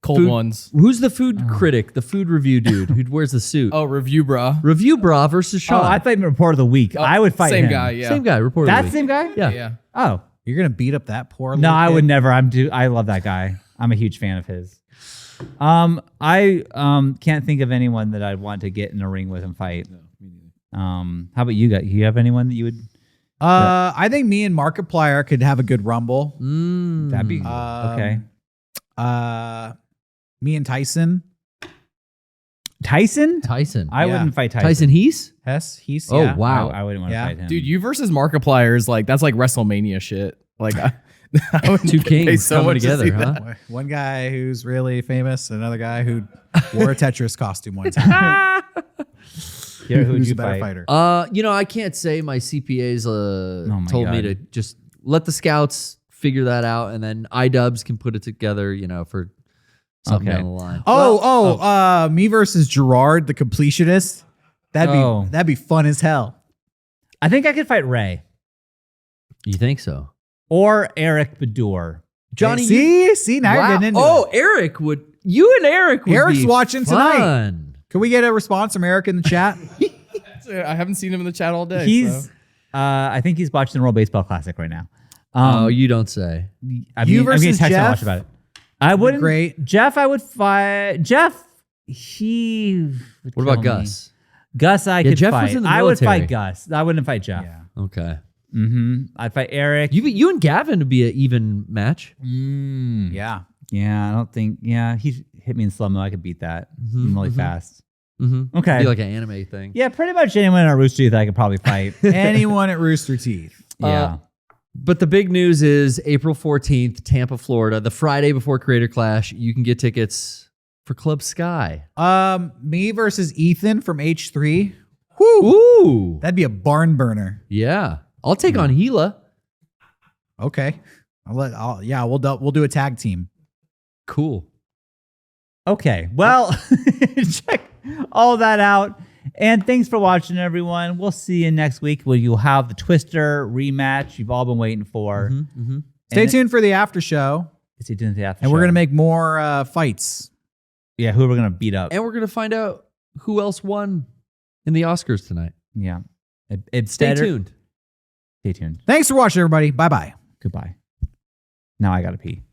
Cold food- ones. Who's the food critic, the food review dude who wears the suit? Oh, review, brah. Review Bra versus Sean. Oh, I thought you report of the week. I would fight Same him. guy, yeah. Same guy, reporter. That of the same guy? week. Yeah. Yeah. Oh. You're gonna beat up that poor. No, little I kid? would never. I love that guy. I'm a huge fan of his. I can't think of anyone that I'd want to get in a ring with and fight. No, me neither. How about you guys? You have anyone that you would? I think me and Markiplier could have a good rumble. That'd be okay. Me and Tyson. Tyson? Tyson. I Yeah. wouldn't fight Tyson. Tyson Heese? Hess. He's Oh, yeah. wow. I wouldn't want to Yeah. fight him. Dude, you versus Markiplier is like, that's like WrestleMania shit. Like, I would Two pay kings so coming much to together, see huh? that. One guy who's really famous, another guy who wore a Tetris costume one time. Garrett, who'd Who's you a better fight? fighter? I can't say my CPA's my told me God. to just let the scouts figure that out, and then iDubbbz can put it together, for something Okay. down the line. Me versus Gerard, the completionist. That'd be fun as hell. I think I could fight Ray You think so? or Eric Bedour. Johnny, see, now you're getting into Oh, it. Eric would. You and Eric would Eric's be watching tonight. fun. Can we get a response from Eric in the chat? I haven't seen him in the chat all day. He's, so. I think he's watching the World Baseball Classic right now. Oh, you don't say. I You mean, I'm versus getting text Jeff? so much about it. I wouldn't. Great. Jeff, I would fight. Jeff, he. would What about kill me. Gus? Gus, I Yeah, could Jeff fight. was in the I would military. fight Gus. I wouldn't fight Jeff. Yeah. Okay. I'd fight Eric. You and Gavin would be an even match. Yeah. Yeah, I don't think. Yeah, he hit me in slow mo. I could beat that. I'm really fast. Mm-hmm. Okay. Be like an anime thing. Yeah, pretty much anyone in a Rooster Teeth I could probably fight. Anyone at Rooster Teeth. Yeah. But the big news is April 14th, Tampa, Florida, the Friday before Creator Clash. You can get tickets for Club Sky. Me versus Ethan from H3. Woo! Ooh. That'd be a barn burner. Yeah. I'll take on Gila. Okay. We'll do a tag team. Cool. Okay. Well, check all that out. And thanks for watching, everyone. We'll see you next week where you'll have the Twister rematch you've all been waiting for. Stay tuned for the after show. Stay tuned to the after And show. we're going to make more fights. Yeah, who we're going to beat up. And we're going to find out who else won in the Oscars tonight. Yeah. Stay tuned. Stay tuned. Thanks for watching, everybody. Bye-bye. Goodbye. Now I got to pee.